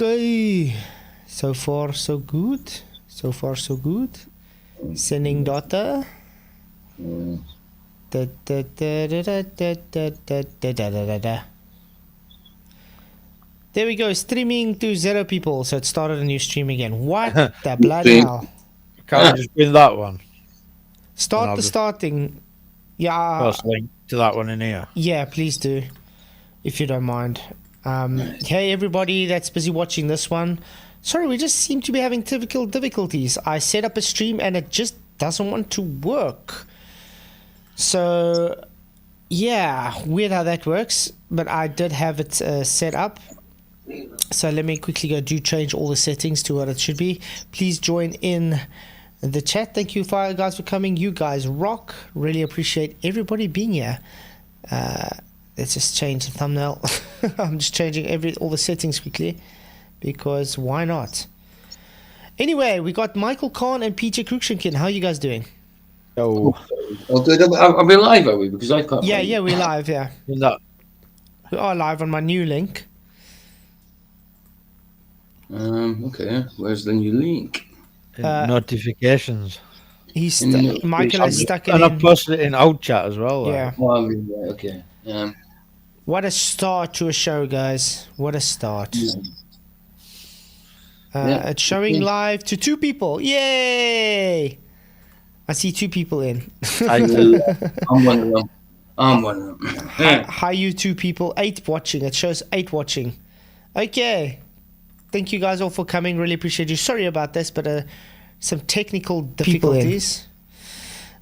Okay. So far, so good. So far, so good. Sending data. Da, da, da, da, da, da, da, da, da, da, da. There we go, streaming to 0 people, so it started a new stream again. What the bloody hell? Can't just win that one. Start the starting. Yeah. Post link to that one in here. Yeah, please do, if you don't mind. Hey, everybody that's busy watching this one. Sorry, we just seem to be having typical difficulties. I set up a stream and it just doesn't want to work. So, yeah, weird how that works. But I did have it set up. So let me quickly go change all the settings to what it should be. Please join in the chat. Thank you guys for coming. You guys rock. Really appreciate everybody being here. Let's just change the thumbnail. I'm just changing all the settings quickly because why not? Anyway, we got Michael Khan and PJ Cruikshankin. How are you guys doing? Oh, good. Are we live, are we? Because I can't. Yeah, we're live. Yeah, we are live on my new link. Okay. Where's the new link? Notifications. Michael has stuck it in. And I posted it in out chat as well. Yeah. Oh, okay. What a start to a show, guys. What a start. It's showing live to 2 people. Yay! I see 2 people in. I'm one of them. Hi, you 2 people. 8 watching. It shows 8 watching. Okay. Thank you guys all for coming. Really appreciate you. Sorry about this, but some technical difficulties.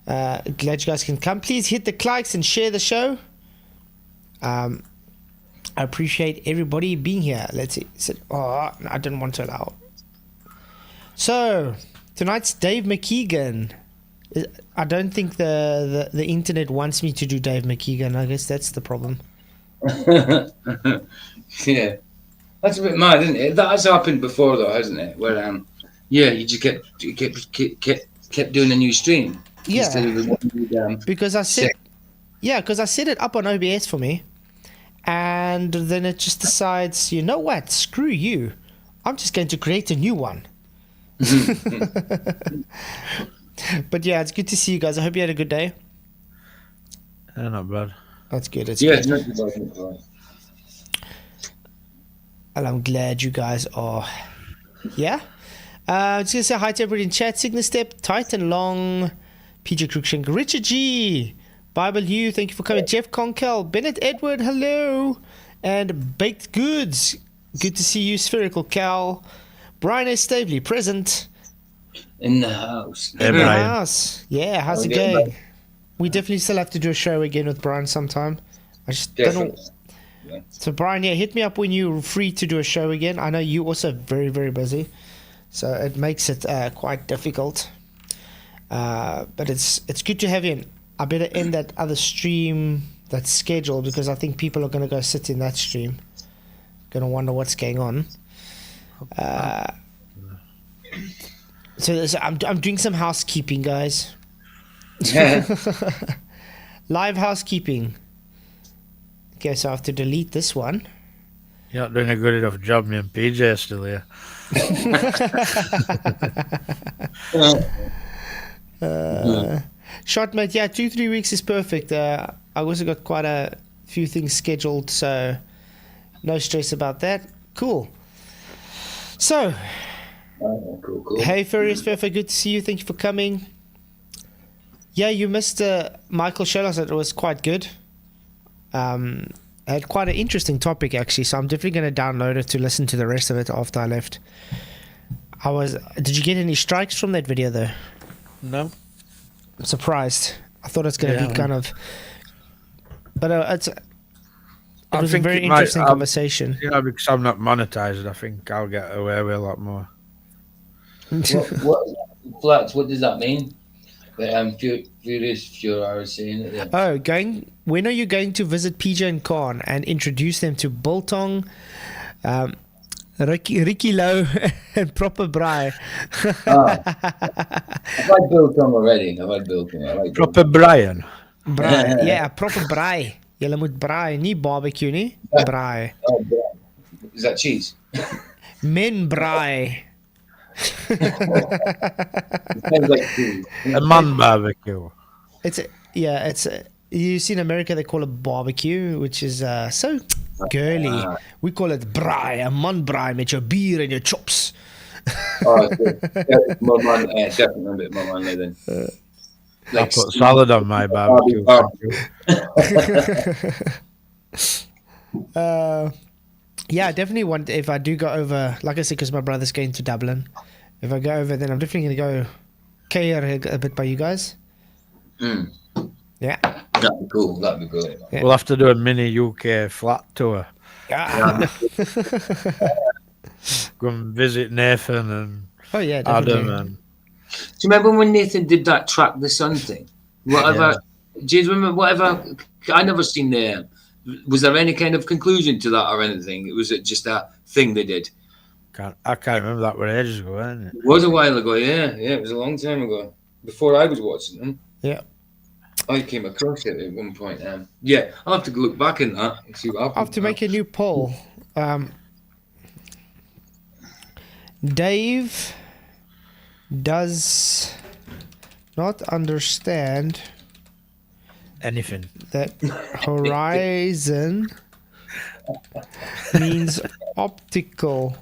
Glad you guys can come. Please hit the likes and share the show. I appreciate everybody being here. Let's see. I didn't want to allow. So tonight's Dave McKeegan. I don't think the internet wants me to do Dave McKeegan. I guess that's the problem. Yeah, that's a bit mad, isn't it? That has happened before, though, hasn't it? Where you just kept doing a new stream. Yeah, instead of the because I set it up on OBS for me, and then it just decides, you know what? Screw you. I'm just going to create a new one. But yeah, it's good to see you guys. I hope you had a good day. Not bad. That's good. It's not too bad. And I'm glad you guys are. Yeah. Just gonna say hi to everybody in chat. Signa Step, Titan Long, PJ Cruikshank, Richard G, Bible U, thank you for coming. Jeff Conkel, Bennett Edward, hello, and Baked Goods. Good to see you, Spherical Cal, Brian S. Stavely, present. In the house. In the house. Yeah, how's it going? We definitely still have to do a show again with Brian sometime. I just don't know. Yeah. So Brian, hit me up when you're free to do a show again. I know you're also very, very busy, so it makes it quite difficult. But it's good to have you in. I better end that other stream that's scheduled because I think people are going to go sit in that stream. Going to wonder what's going on. So I'm doing some housekeeping, guys. Live housekeeping. Okay, so I have to delete this one. You're not doing a good enough job. Me and PJ are still here. Shotmate, 2-3 weeks is perfect. I also got quite a few things scheduled, so no stress about that. Cool. So, cool. Hey, Furious Fair, good to see you. Thank you for coming. Yeah, you missed Michael showed us that it was quite good. I had quite an interesting topic actually, so I'm definitely going to download it to listen to the rest of it after I left. Did you get any strikes from that video though? No. I'm surprised. I thought it's going to be kind of, but it was a very interesting conversation. Because I'm not monetized, I think I'll get away with a lot more. Flats, what does that mean? But I'm furious if you're saying it. Yeah. When are you going to visit PJ and Khan and introduce them to Biltong, Ricky Lowe, and Proper Bry? I've had Biltong already. Proper Brian. Braai. Yeah, Proper Bry. Julle moet braai, nie barbecue nie. Braai. Oh, is that cheese? Men brai. Sounds like food. A man barbecue. You see in America they call it barbecue, which is so girly. We call it brai, a man brai met your beer and your chops. Oh, more man, definitely a bit more manly then. I put salad on my barbecue. Yeah, I definitely want, if I do go over, like I said, because my brother's going to Dublin. If I go over, then I'm definitely going to go Cair a bit by you guys. Yeah. That'd be cool. That'd be great. Yeah. We'll have to do a mini UK flat tour. Yeah. Go and visit Nathan and Oh, yeah, definitely. Adam. And Do you remember when Nathan did that Track the Sun thing? Whatever. Do you remember whatever? I never seen the. Was there any kind of conclusion to that or anything? Was it just a thing they did? I can't remember that. Were ages ago, wasn't it? It was a while ago. Yeah, it was a long time ago. Before I was watching them. Yeah. I came across it at one point. Yeah, I'll have to look back in that and see what happened. I have to make a new poll. Dave does not understand Anything. that horizon means optical.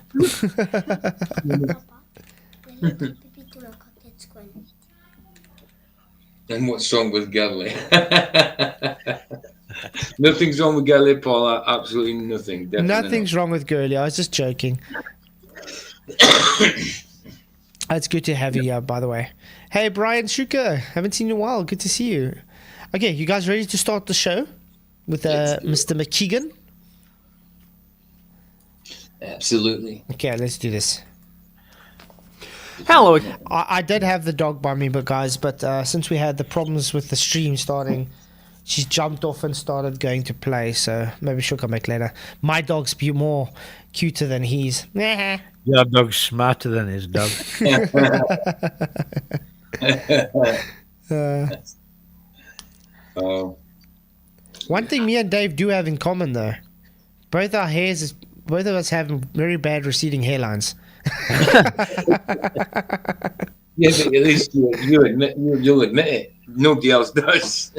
And what's wrong with Galley? Nothing's wrong with Galley, Paula. Absolutely nothing. Definitely Nothing's wrong with Girly. I was just joking. It's good to have you here, by the way. Hey, Brian Shuka. Haven't seen you in a while. Good to see you. Okay, you guys ready to start the show with Mr. McKeegan? Absolutely. Okay, let's do this. Hello. I did have the dog by me, but since we had the problems with the stream starting, she jumped off and started going to play, so maybe she'll come back later. My dog's more cuter than his. Your dog's smarter than his dog. One thing me and Dave do have in common, though, both of us have very bad receding hairlines. Yeah, but at least you'll admit it. Nobody else does.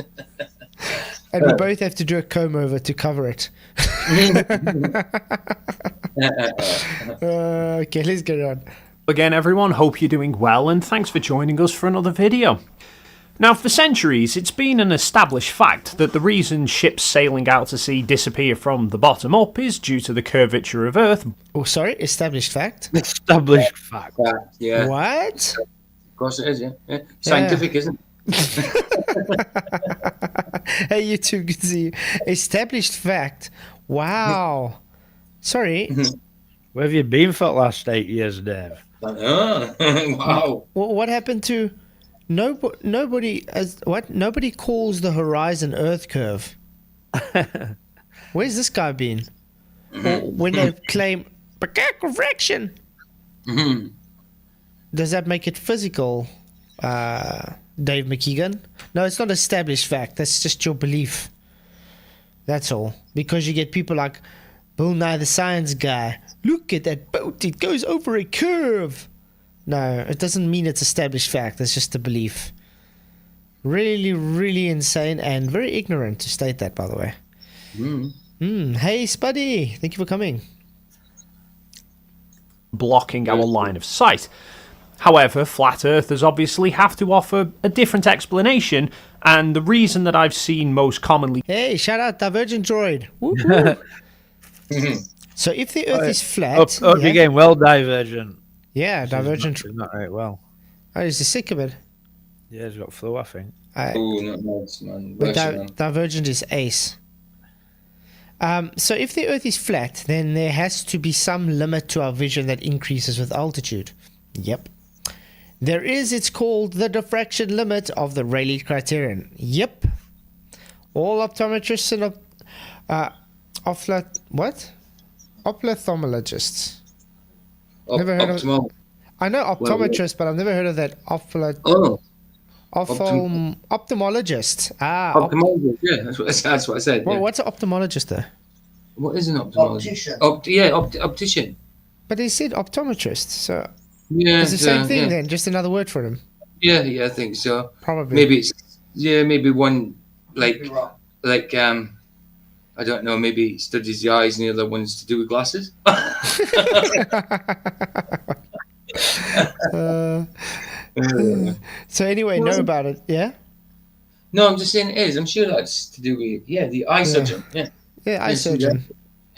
And we both have to do a comb over to cover it. Okay, let's get on. Again, everyone, hope you're doing well, and thanks for joining us for another video. Now, for centuries, it's been an established fact that the reason ships sailing out to sea disappear from the bottom up is due to the curvature of Earth. Oh, sorry, established fact? Established fact. Yeah. What? Of course it is, yeah. Scientific, isn't it? Hey, you two, good to see you. Established fact. Wow. Sorry. Where have you been for the last 8 years, Dave? Wow. What happened to... Nobody calls the horizon Earth curve. Where's this guy been? Or when they claim diffraction, does that make it physical, Dave McKeegan? No, it's not established fact. That's just your belief. That's all. Because you get people like Bill Nye the Science Guy. Look at that boat. It goes over a curve. No, it doesn't mean it's established fact. It's just a belief. Really, really insane and very ignorant to state that, by the way. Hey, Spuddy. Thank you for coming. Blocking our line of sight. However, flat earthers obviously have to offer a different explanation, and the reason that I've seen most commonly... Hey, shout out Divergent Droid. Woo-hoo. So if the Earth is flat... Hope you're getting well, Divergent. Yeah, Divergent... He's not right well. Oh, he's sick of it. Yeah, he's got flu, I think. Oh, not nice, man. But Bless you, man. Divergent is ace. So if the Earth is flat, then there has to be some limit to our vision that increases with altitude. Yep. There is, it's called the diffraction limit of the Rayleigh Criterion. Yep. All optometrists and ophthalmologists. Never heard of. I know optometrist, but I've never heard of that. Ophthalmologist. Ophthalmologist. Yeah, that's what I said. Well, Yeah. what's an ophthalmologist though? What is an ophthalmologist? Optician. Optician. But he said optometrist, so Yeah, it's the same thing yeah. then, just another word for him. Yeah, I think so. Probably. Maybe one like I don't know, maybe studies the eyes and the other one's to do with glasses. So anyway, know about it, yeah? No, I'm just saying it is. I'm sure that's to do with the eye surgeon. Yeah. Yeah, eye Yes, surgeon.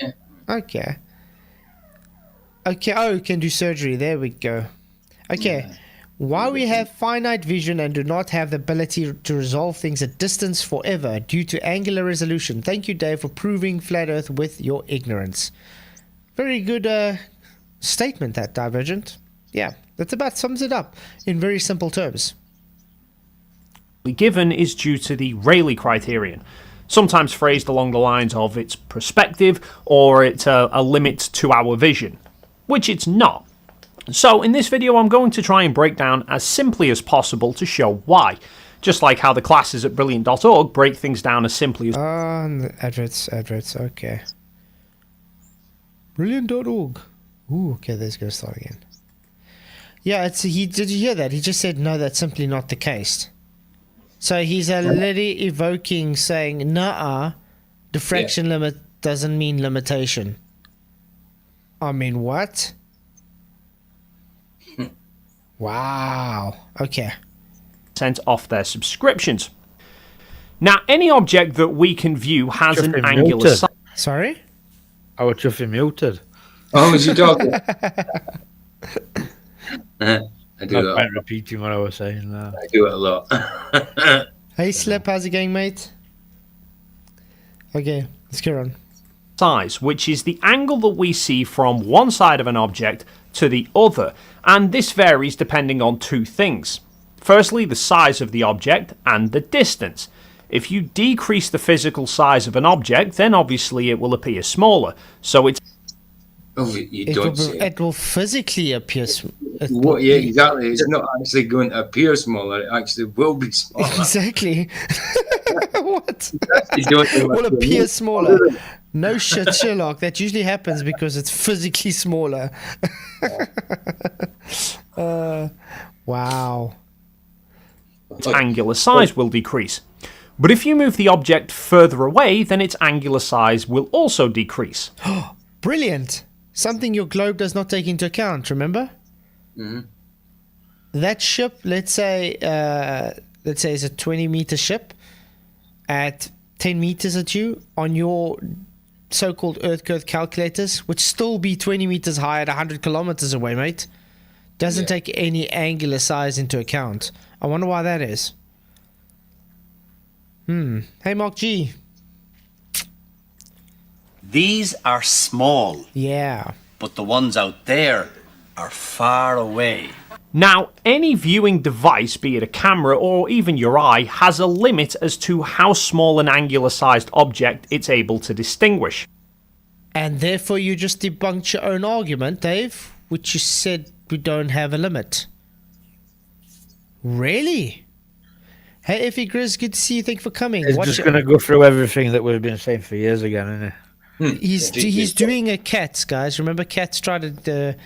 yeah. Okay. Okay, oh, can do surgery. There we go. Okay. Yeah. Why we have finite vision and do not have the ability to resolve things at distance forever due to angular resolution. Thank you, Dave, for proving flat Earth with your ignorance. Very good statement, that Divergent. Yeah, that's about sums it up in very simple terms. Given is due to the Rayleigh Criterion, sometimes phrased along the lines of it's perspective or it's a limit to our vision, which it's not. So in this video I'm going to try and break down as simply as possible to show why, just like how the classes at brilliant.org break things down as simply as Adverts, okay. Brilliant.org. Ooh, okay, let's go start again. Yeah, did you hear that? He just said, no, that's simply not the case. So he's already evoking, saying, nah, diffraction limit doesn't mean limitation. I mean, what? Wow. Okay. % off their subscriptions. Now, any object that we can view has an Chuffing angular muted. size. Sorry? Our Chuffy muted. Oh, was you talking? I do I'm that. quite repeating what I was saying there. I do it a lot. Hey, Slip, how's it going, mate? Okay, let's go on. Size, which is the angle that we see from one side of an object to the other, and this varies depending on two things. Firstly, the size of the object and the distance. If you decrease the physical size of an object, then obviously it will appear smaller, so it's Oh, you don't say. It will physically appear. What? Yeah, exactly. It's not actually going to appear smaller. It actually will be smaller. Exactly. What? You don't know Will what appear smaller. No shit, Sherlock. That usually happens because it's physically smaller. Wow. its angular size will decrease. But if you move the object further away, then its angular size will also decrease. Brilliant. Something your globe does not take into account, remember? Mhm. That ship, let's say it's a 20-meter ship at 10 meters at you on your so-called Earth curve calculators, would still be 20 meters high at 100 kilometers away, mate. Doesn't take any angular size into account. I wonder why that is. Hey, Mark G. These are small, Yeah. but the ones out there are far away. Now, any viewing device, be it a camera or even your eye, has a limit as to how small an angular sized object it's able to distinguish. And therefore you just debunked your own argument, Dave, which you said we don't have a limit. Really? Hey, Effie Grizz, good to see you. Thank you for coming. It's Watch just it. going to go through everything that we've been saying for years again, isn't it? He's doing a CATS, guys. Remember CATS tried to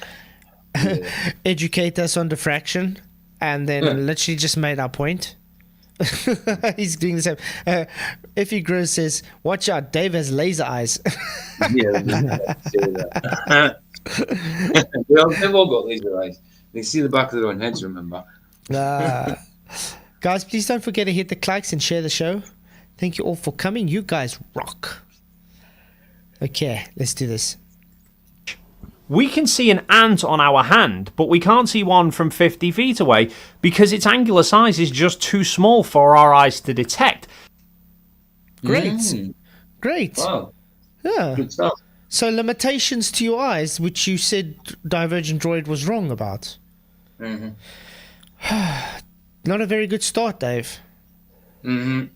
educate us on diffraction and then literally just made our point. He's doing the same. Effie Grizz says, watch out, Dave has laser eyes. Yeah, say that. They've all got laser eyes. They see the back of their own heads, remember? Guys, please don't forget to hit the likes and share the show. Thank you all for coming. You guys rock. Okay, let's do this. We can see an ant on our hand, but we can't see one from 50 feet away because its angular size is just too small for our eyes to detect. Great. Great. Wow, Yeah. good stuff. So limitations to your eyes, which you said Divergent Droid was wrong about. Mm-hmm. Not a very good start, Dave. Mm-hmm.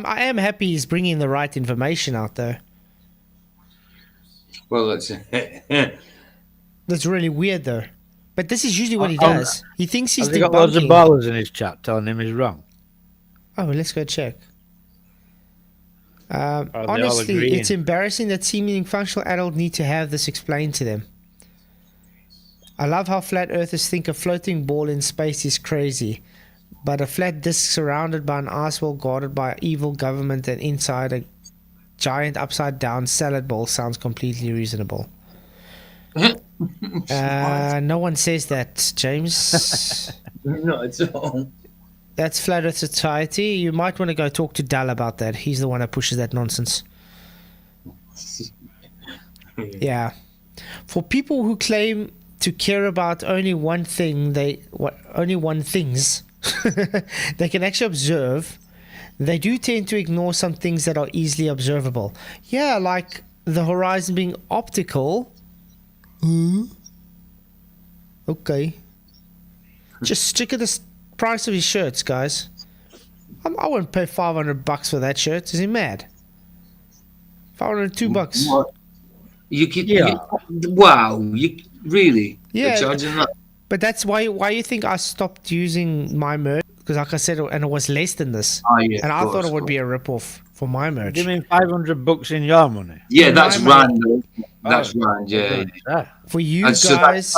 I am happy he's bringing the right information out there. Well, that's That's really weird, though. But this is usually what he does. He thinks he's Has he got loads of debunking. ballers in his chat telling him he's wrong? Oh, well, let's go check. they all Honestly, agreeing? it's embarrassing that seeming functional adults need to have this explained to them. I love how flat earthers think a floating ball in space is crazy, but a flat disk surrounded by an ice wall guarded by evil government and inside a giant upside down salad bowl sounds completely reasonable. No one says that, James. Not at all. That's Flat Earth Society. You might want to go talk to Dal about that. He's the one that pushes that nonsense. Yeah. For people who claim to care about only one thing, only one things they can actually observe, they do tend to ignore some things that are easily observable. Yeah, like the horizon being optical. Okay. Just stick at the price of his shirts, guys. I wouldn't pay $500 for that shirt. Is he mad? $502. What? You could, wow, you really? Yeah. They're charging that? But that's why you think I stopped using my merch? Because like I said, and it was less than this. Oh, yeah, and I course, thought it would be a rip-off for my merch. You mean $500 in your money? Yeah, that's My rand. That's rand, yeah. For you And so guys...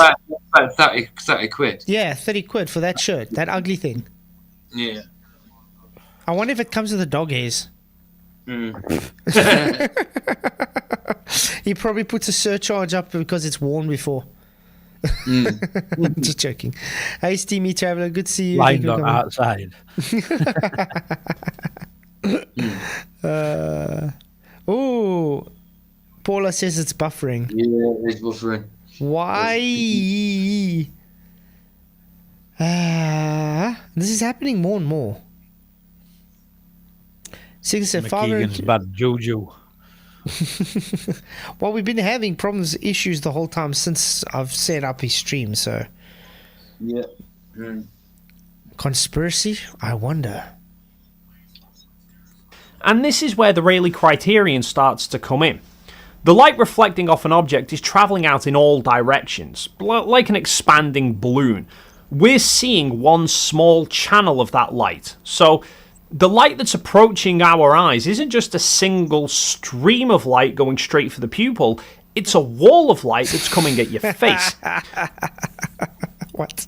that's 30 quid. Yeah, 30 quid for that shirt. That ugly thing. Yeah. I wonder if it comes with the dog hairs. He probably puts a surcharge up because it's worn before. Just joking. Hey, Steamy Traveler, good to see you. Lined up outside. Oh, Paula says it's buffering. Yeah, it's buffering. Why? This is happening more and more. McKeegan's bad juju. Well, we've been having issues the whole time since I've set up his stream, so. Yeah. Conspiracy? I wonder. And this is where the Rayleigh Criterion starts to come in. The light reflecting off an object is travelling out in all directions, like an expanding balloon. We're seeing one small channel of that light. So the light that's approaching our eyes isn't just a single stream of light going straight for the pupil. It's a wall of light that's coming at your face. What?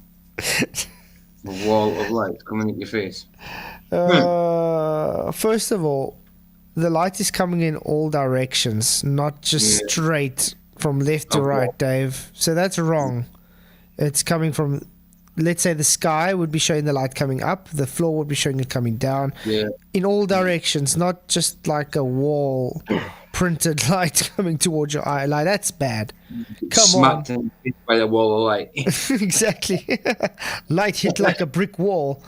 A wall of light coming at your face. First of all, the light is coming in all directions, not just straight from left to right, Dave. So that's wrong. It's coming from, let's say the sky would be showing the light coming up, the floor would be showing it coming down. Yeah. In all directions, not just like a wall printed light coming towards your eye. Like, that's bad. Come Smacked on. by a wall of light. Exactly. Light hit like a brick wall.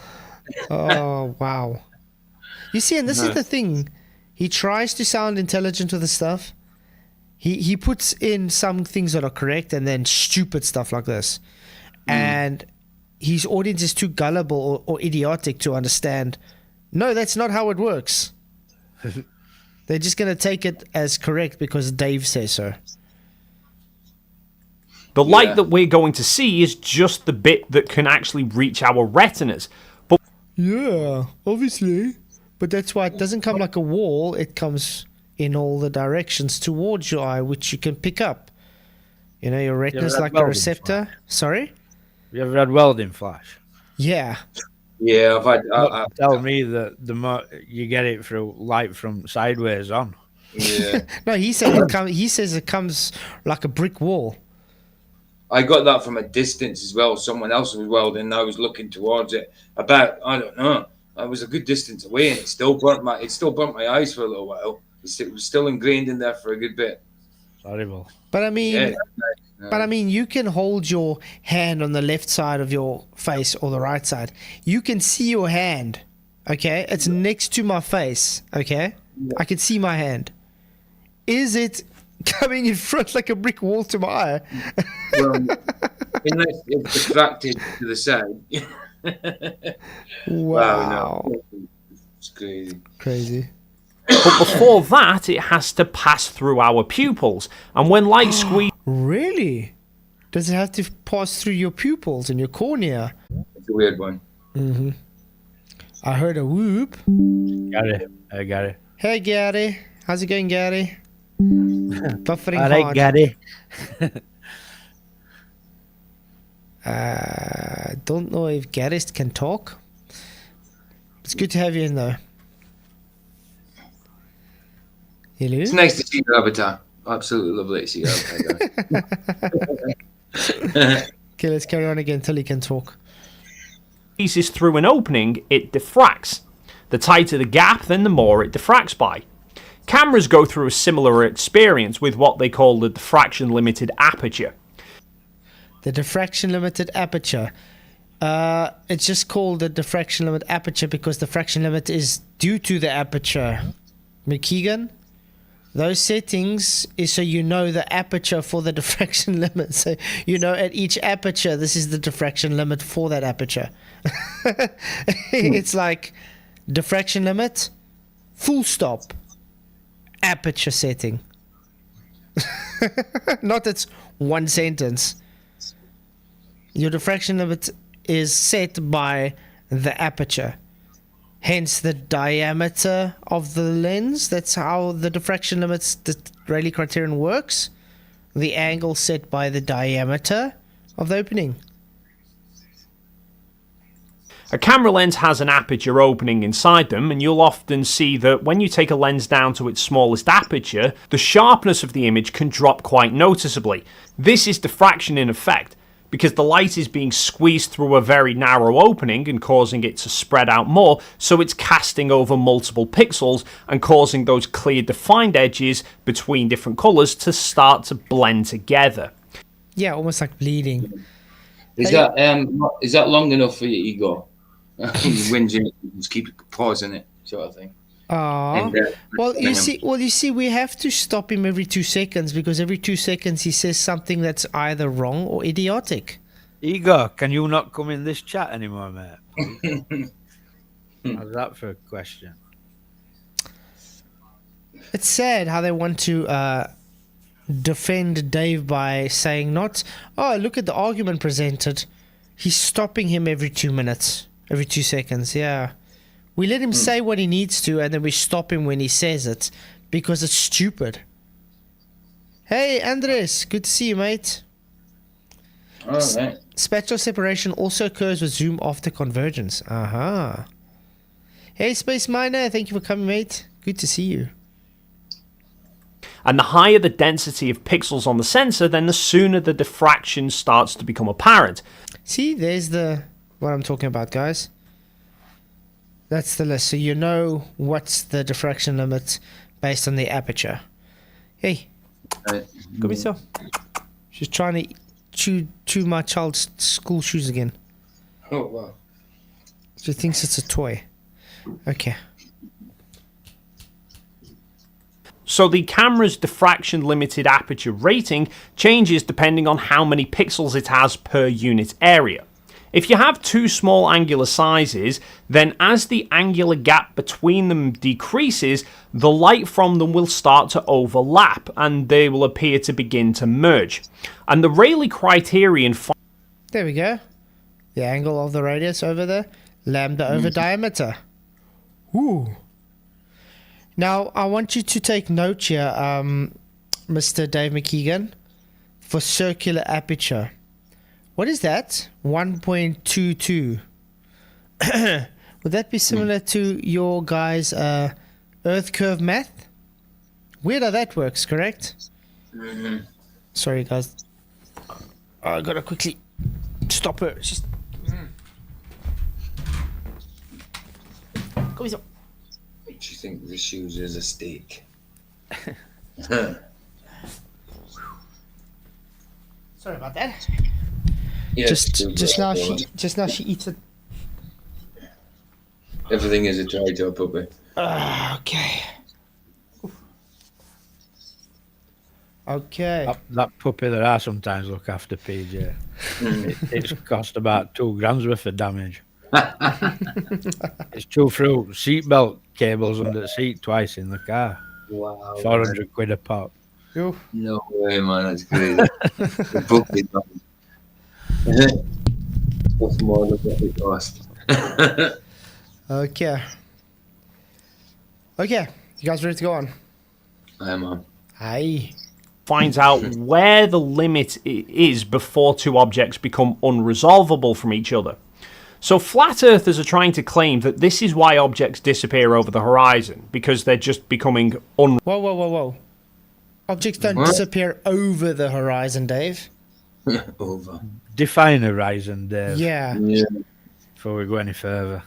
Oh, wow. You see, and this is the thing. He tries to sound intelligent with the stuff. He puts in some things that are correct and then stupid stuff like this. And his audience is too gullible or idiotic to understand, no, that's not how it works. They're just going to take it as correct because Dave says so. The light that we're going to see is just the bit that can actually reach our retinas. But yeah, obviously. But that's why it doesn't come like a wall. It comes in all the directions towards your eye, which you can pick up. You know, your retina's like a receptor. Sorry? You ever had welding flash? Yeah. Yeah, I've had. Tell me that the more you get it through light from sideways on. Yeah. No, he says it comes like a brick wall. I got that from a distance as well. Someone else was welding, and I was looking towards it. About, I don't know, I was a good distance away, and it still burnt my eyes for a little while. It was still ingrained in there for a good bit. Horrible. But I mean, you can hold your hand on the left side of your face or the right side. You can see your hand. Okay, it's next to my face. Okay, I can see my hand. Is it coming in front like a brick wall to my eye? Well, unless it's diffracted to the side. Wow. No. It's crazy. Crazy. But before that, it has to pass through our pupils. And when light squeezes... Really? Does it have to pass through your pupils and your cornea? It's a weird one. Mm-hmm. I heard a whoop. Gary. Hey, Gary. Hey, Gary. How's it going, Gary? Buffering All right, hard. Gary. Don't know if Garist can talk. It's good to have you in though. Hello? It's nice to see your avatar. Absolutely lovely to see your avatar. Okay, let's carry on again till he can talk. Pieces through an opening, it diffracts. The tighter the gap, then the more it diffracts by. Cameras go through a similar experience with what they call the diffraction limited aperture. The diffraction limited aperture. It's just called the diffraction limit aperture because the diffraction limit is due to the aperture. McKeegan, those settings is so you know the aperture for the diffraction limit. So you know at each aperture, this is the diffraction limit for that aperture. It's like diffraction limit, full stop, aperture setting. Not it's one sentence. Your diffraction limit is set by the aperture, hence the diameter of the lens. That's how the diffraction limits, the Rayleigh Criterion works. The angle set by the diameter of the opening. A camera lens has an aperture opening inside them, and you'll often see that when you take a lens down to its smallest aperture, the sharpness of the image can drop quite noticeably. This is diffraction in effect, because the light is being squeezed through a very narrow opening and causing it to spread out more, so it's casting over multiple pixels and causing those clear defined edges between different colours to start to blend together. Yeah, almost like bleeding. Is that long enough for your ego? Whinging, just keep pausing it, sort of thing. Well, you see, we have to stop him every 2 seconds because every 2 seconds he says something that's either wrong or idiotic. Igor, can you not come in this chat anymore, mate? How's that for a question? It's sad how they want to defend Dave by saying not, oh, look at the argument presented. He's stopping him every 2 minutes, every 2 seconds, yeah. We let him say what he needs to, and then we stop him when he says it, because it's stupid. Hey, Andres, good to see you, mate. All right. Spatial separation also occurs with zoom after convergence. Aha. Hey, Space Miner, thank you for coming, mate. Good to see you. And the higher the density of pixels on the sensor, then the sooner the diffraction starts to become apparent. See, there's what I'm talking about, guys. That's the list. So you know what's the diffraction limit based on the aperture. Hey, come here. She's trying to chew my child's school shoes again. Oh, wow. She thinks it's a toy. Okay. So the camera's diffraction limited aperture rating changes depending on how many pixels it has per unit area. If you have two small angular sizes, then as the angular gap between them decreases, the light from them will start to overlap and they will appear to begin to merge. And the Rayleigh Criterion... There we go. The angle of the radius over there. Lambda over diameter. Ooh. Now, I want you to take note here, Mr. Dave McKeegan, for circular aperture. What is that? 1.22. Would that be similar to your guys' Earth curve math? Weird how that works, correct? Mm-hmm. Sorry, guys. I gotta quickly stop her. It's just... Come here. Do you think the shoes is a steak? Sorry about that. Yes, Just now she eats it. Everything is a dry job, puppy. Okay. Okay. That puppy that I sometimes look after, PJ, it's cost about £2,000 worth of damage. It's two through seatbelt cables under the seat twice in the car. Wow. 400 quid a pop. Yo. No way, man. That's crazy. The puppy done. What's more than what it cost? Okay. Okay. You guys ready to go on? I am on. Aye. finds out where the limit is before two objects become unresolvable from each other. So flat earthers are trying to claim that this is why objects disappear over the horizon, because they're just becoming Whoa. Objects don't disappear over the horizon, Dave. Over. Define horizon, Dave. Yeah. Before we go any further.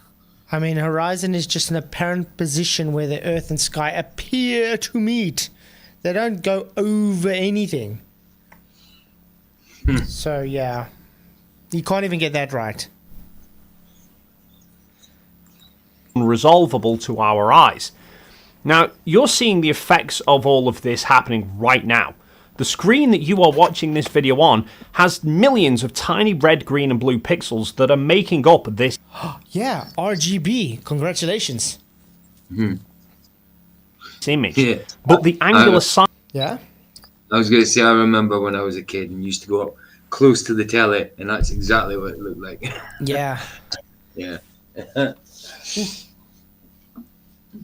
I mean, horizon is just an apparent position where the earth and sky appear to meet. They don't go over anything. So, yeah. You can't even get that right. unresolvable to our eyes. Now, you're seeing the effects of all of this happening right now. The screen that you are watching this video on has millions of tiny red, green and blue pixels that are making up this Yeah, RGB. Congratulations. image. Yeah. But the angular size Yeah? I was going to say, I remember when I was a kid and used to go up close to the telly, and that's exactly what it looked like. Yeah. Yeah.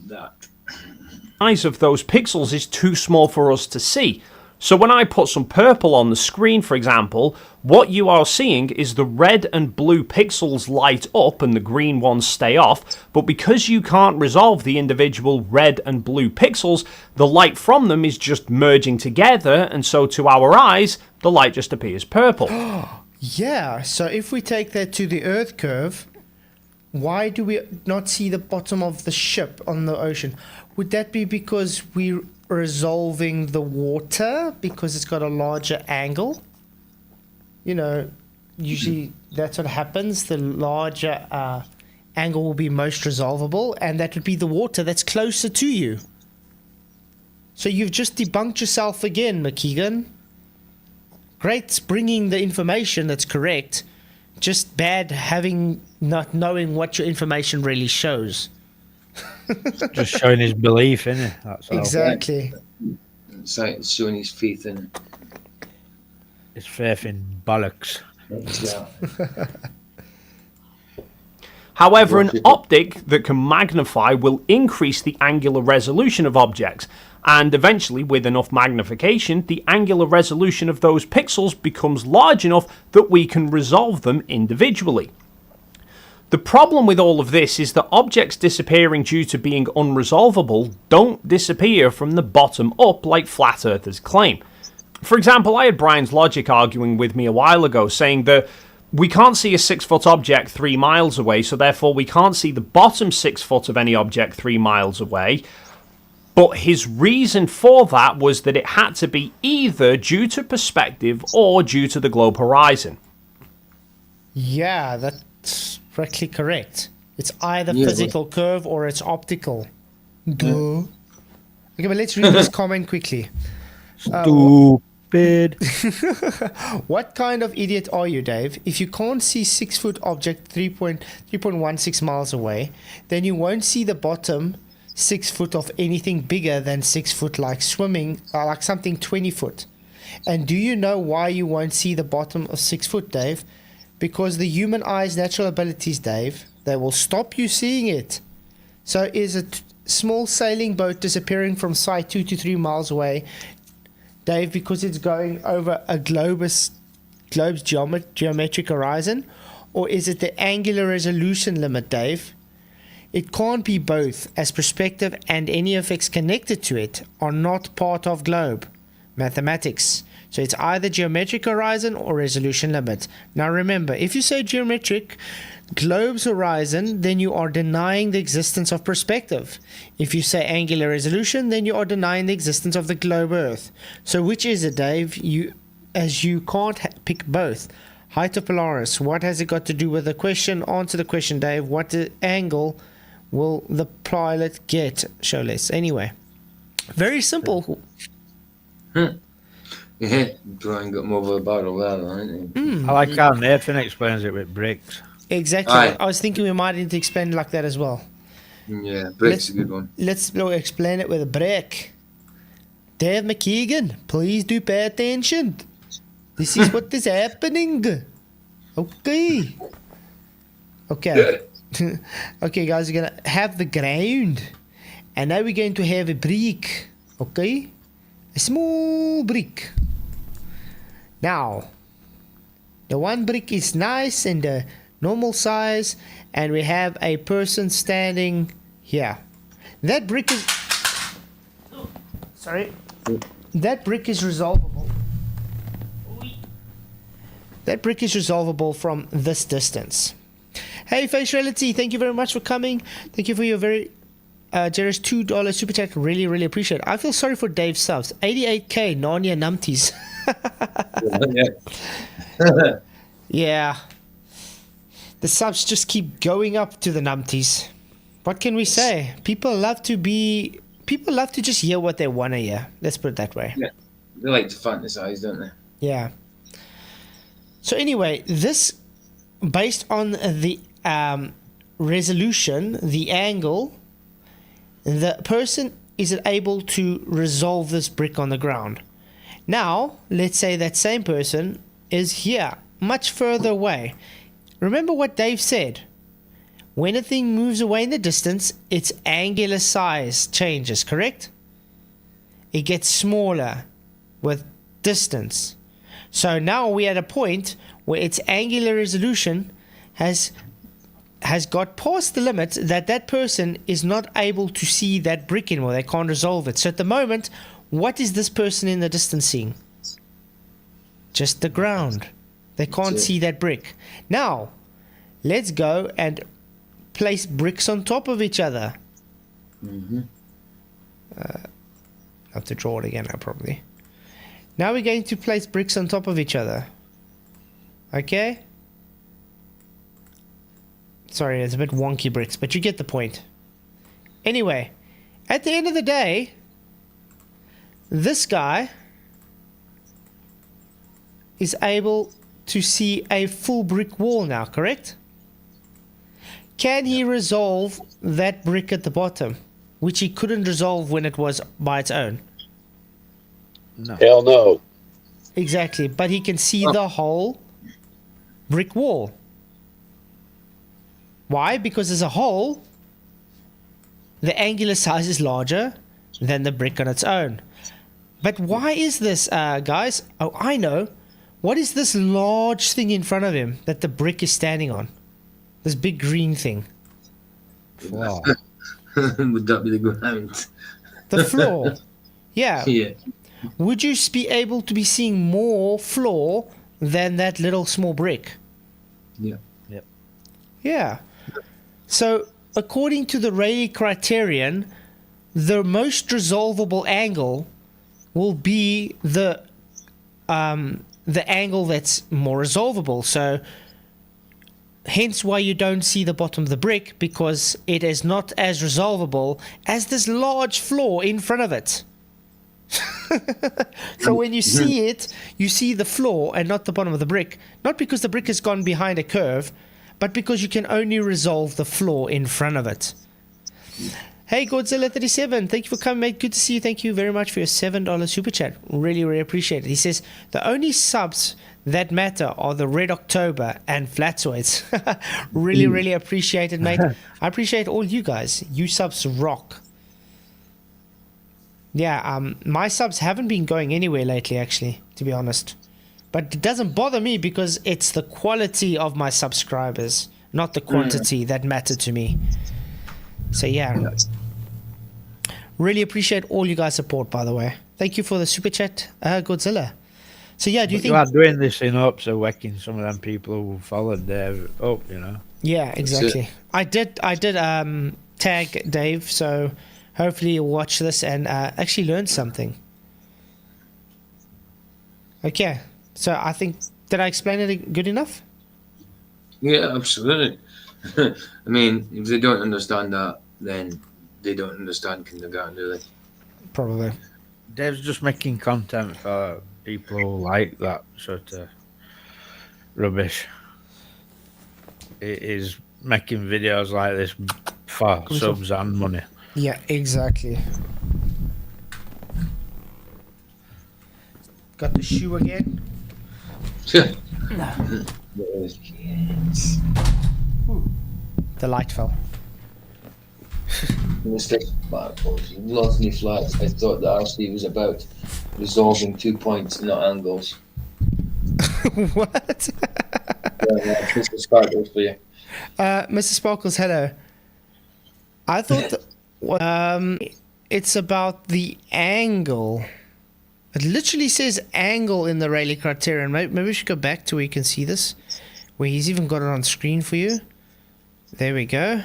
That. size of those pixels is too small for us to see. So when I put some purple on the screen, for example, what you are seeing is the red and blue pixels light up and the green ones stay off, but because you can't resolve the individual red and blue pixels, the light from them is just merging together, and so to our eyes, the light just appears purple. Yeah, so if we take that to the Earth curve, why do we not see the bottom of the ship on the ocean? Would that be because we're resolving the water because it's got a larger angle? You know, usually that's what happens. The larger angle will be most resolvable, and that would be the water that's closer to you. So you've just debunked yourself again, McKeegan. Great bringing the information that's correct, just bad having not knowing what your information really shows. Just showing his belief, innit? That's all. Exactly. It's like showing his faith in it. His faith in bollocks. Yeah. However, an optic that can magnify will increase the angular resolution of objects, and eventually, with enough magnification, the angular resolution of those pixels becomes large enough that we can resolve them individually. The problem with all of this is that objects disappearing due to being unresolvable don't disappear from the bottom up like flat earthers claim. For example, I had Brian's logic arguing with me a while ago, saying that we can't see a 6-foot object 3 miles away, so therefore we can't see the bottom 6 foot of any object 3 miles away. But his reason for that was that it had to be either due to perspective or due to the globe horizon. Yeah, that's correctly correct. It's either Yeah, physical curve or it's optical. Duh. Okay, but let's read this comment quickly. Stupid. What kind of idiot are you, Dave? If you can't see 6-foot object 3.16 miles away, then you won't see the bottom 6 foot of anything bigger than 6 foot, like swimming, like something 20 foot. And do you know why you won't see the bottom of 6 foot, Dave? Because the human eye's natural abilities, Dave, they will stop you seeing it. So is a small sailing boat disappearing from sight 2 to 3 miles away, Dave, because it's going over a globe's geometric horizon? Or is it the angular resolution limit, Dave? It can't be both, as perspective and any effects connected to it are not part of globe mathematics. So it's either geometric horizon or resolution limit. Now remember, if you say geometric globe's horizon, then you are denying the existence of perspective. If you say angular resolution, then you are denying the existence of the globe Earth. So which is it, Dave? You can't pick both. Height of Polaris, what has it got to do with the question? Answer the question, Dave. What angle will the pilot get? Show less. Anyway, very simple. Yeah, Brian got more of a battle there, hasn't he? I like how Nathan explains it with bricks. Exactly. Aye. I was thinking we might need to explain it like that as well. Yeah, Brick's a good one. Let's explain it with a brick. Dave McKeegan, please do pay attention. This is what is happening. Okay. Okay. Okay, guys, we're going to have the ground. And now we're going to have a brick. Okay? A small brick. Now, the one brick is nice and a normal size, and we have a person standing here. That brick is... Sorry. That brick is resolvable. That brick is resolvable from this distance. Hey, Face Reality, thank you very much for coming. Thank you for your very generous $2 super chat. Really, really appreciate it. I feel sorry for Dave subs. 88k Narnia numpties. Yeah. The subs just keep going up to the numpties. What can we say? People love to just hear what they want to hear. Let's put it that way. Yeah. They like to fantasize, don't they? Yeah. So anyway, this, based on the resolution, the angle, the person is able to resolve this brick on the ground. Now, let's say that same person is here, much further away. Remember what Dave said. When a thing moves away in the distance, its angular size changes, correct? It gets smaller with distance. So now we're at a point where its angular resolution has got past the limit that person is not able to see that brick anymore. They can't resolve it. So at the moment, what is this person in the distance seeing? Just the ground. They can't see that brick. Now, let's go and place bricks on top of each other. I have to draw it again now, probably. Now we're going to place bricks on top of each other. Okay? Sorry, it's a bit wonky bricks, but you get the point. Anyway, at the end of the day, this guy is able to see a full brick wall now, correct? Can he resolve that brick at the bottom, which he couldn't resolve when it was by its own? No. Hell no. Exactly, but he can see the whole brick wall. Why? Because there's a hole. The angular size is larger than the brick on its own. But why is this, guys? Oh, I know. What is this large thing in front of him that the brick is standing on? This big green thing. Floor. Would that be the ground? The floor. Yeah. Yeah. Would you be able to be seeing more floor than that little small brick? Yeah. Yep. Yeah. So, according to the Rayleigh Criterion, the most resolvable angle will be the angle that's more resolvable. So, hence why you don't see the bottom of the brick, because it is not as resolvable as this large floor in front of it. So when you see it, you see the floor and not the bottom of the brick. Not because the brick has gone behind a curve, but because you can only resolve the floor in front of it. Hey, Godzilla37, thank you for coming, mate. Good to see you. Thank you very much for your $7 super chat. Really, really appreciate it. He says, the only subs that matter are the Red October and Flatzoids. Really, really appreciate it, mate. I appreciate all you guys. You subs rock. Yeah, my subs haven't been going anywhere lately, actually, to be honest. But it doesn't bother me because it's the quality of my subscribers, not the quantity that matter to me. So, yeah. Really appreciate all you guys' support, by the way. Thank you for the super chat, Godzilla. So, yeah, do you think... You are doing this in hopes of waking some of them people who followed Dave up, you know? Yeah, exactly. I did tag Dave, so... Hopefully you'll watch this and actually learn something. Okay, so I think, did I explain it good enough? Yeah, absolutely. I mean, if they don't understand that, then they don't understand kindergarten, do they? Probably. Dave's just making content for people who like that sort of rubbish. He is making videos like this for subs and money. Yeah, exactly. Got the shoe again. The light fell. Mistake sparkles. Lost me flats. I thought the RC was about resolving 2 points, not angles. What? Yeah, Mr. Sparkles for you. Mr. Sparkles, hello. I thought it's about the angle. It literally says angle in the Rayleigh Criterion. Maybe we should go back to where you can see this, where he's even got it on screen for you. There we go.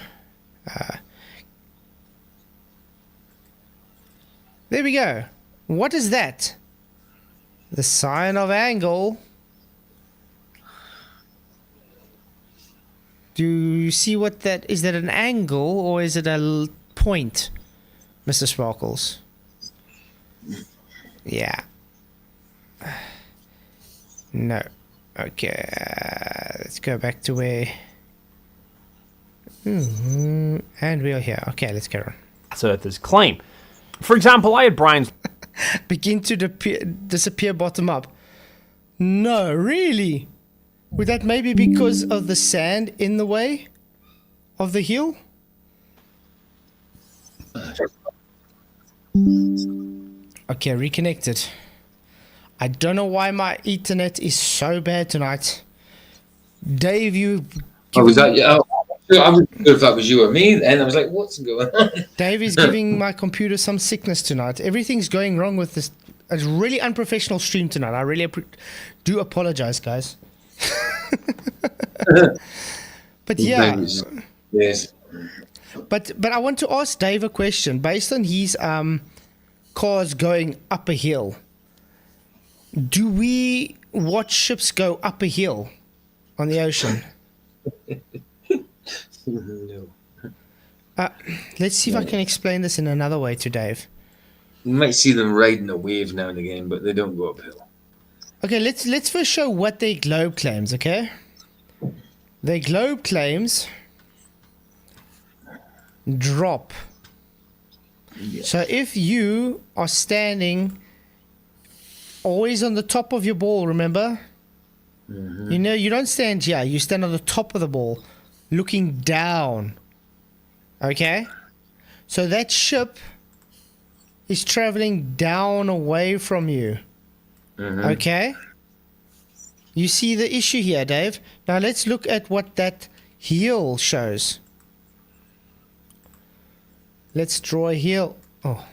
There we go. What is that? The sign of angle. Do you see what that is? That an angle or is it a point, Mr. Sparkles? Yeah. No. Okay. Let's go back to where. And we are here. Okay, let's go on. That's Earth's claim. For example, I had Brian's Begin to disappear bottom up. No, really? Would that maybe because of the sand in the way of the hill? Okay, reconnected. I don't know why my Ethernet is so bad tonight. Dave, you... Oh, was that you? Oh, I wasn't sure if that was you or me then. I was like, what's going on? Dave is giving my computer some sickness tonight. Everything's going wrong with this. It's a really unprofessional stream tonight. I really do apologize, guys. But yeah. Yes. But I want to ask Dave a question based on his cars going up a hill. Do we watch ships go up a hill on the ocean? No. Let's see if I can explain this in another way to Dave. You might see them riding a wave now and again, but they don't go uphill. Okay, let's first show what their globe claims, okay? Their globe claims drop. Yes. So if you are standing always on the top of your ball, remember? Mm-hmm. You know, you don't stand here. You stand on the top of the ball, looking down. Okay? So that ship is traveling down away from you. Mm-hmm. Okay? You see the issue here, Dave? Now let's look at what that heel shows. Let's draw a heel. Oh.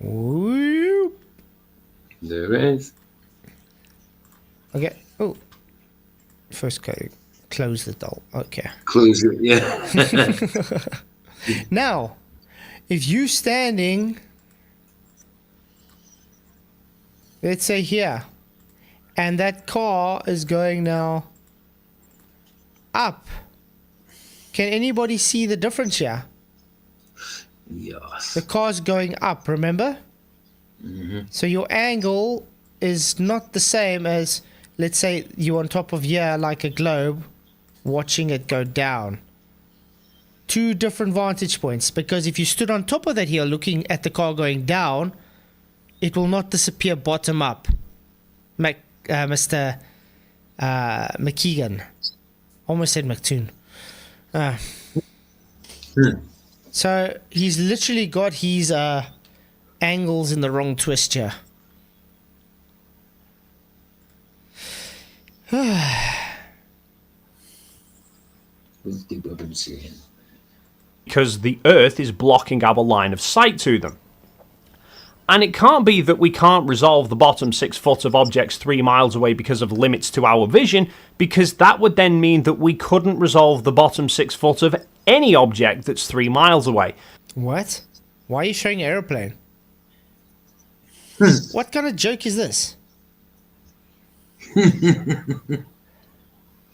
Whoop. There it is. Okay. Oh. First close the doll. Okay. Close it, yeah. Now, if you standing, let's say here, and that car is going now up, can anybody see the difference here? Yes. The car's going up, remember? Mm-hmm. So your angle is not the same as, let's say, you on top of here like a globe, watching it go down. Two different vantage points, because if you stood on top of that hill looking at the car going down, it will not disappear bottom up. Mr. McKeegan. Almost said McToon. So he's literally got his angles in the wrong twist here. because the Earth is blocking our line of sight to them. And it can't be that we can't resolve the bottom 6 foot of objects 3 miles away because of limits to our vision, because that would then mean that we couldn't resolve the bottom 6 foot of any object that's 3 miles away. What? Why are you showing an aeroplane? What kind of joke is this?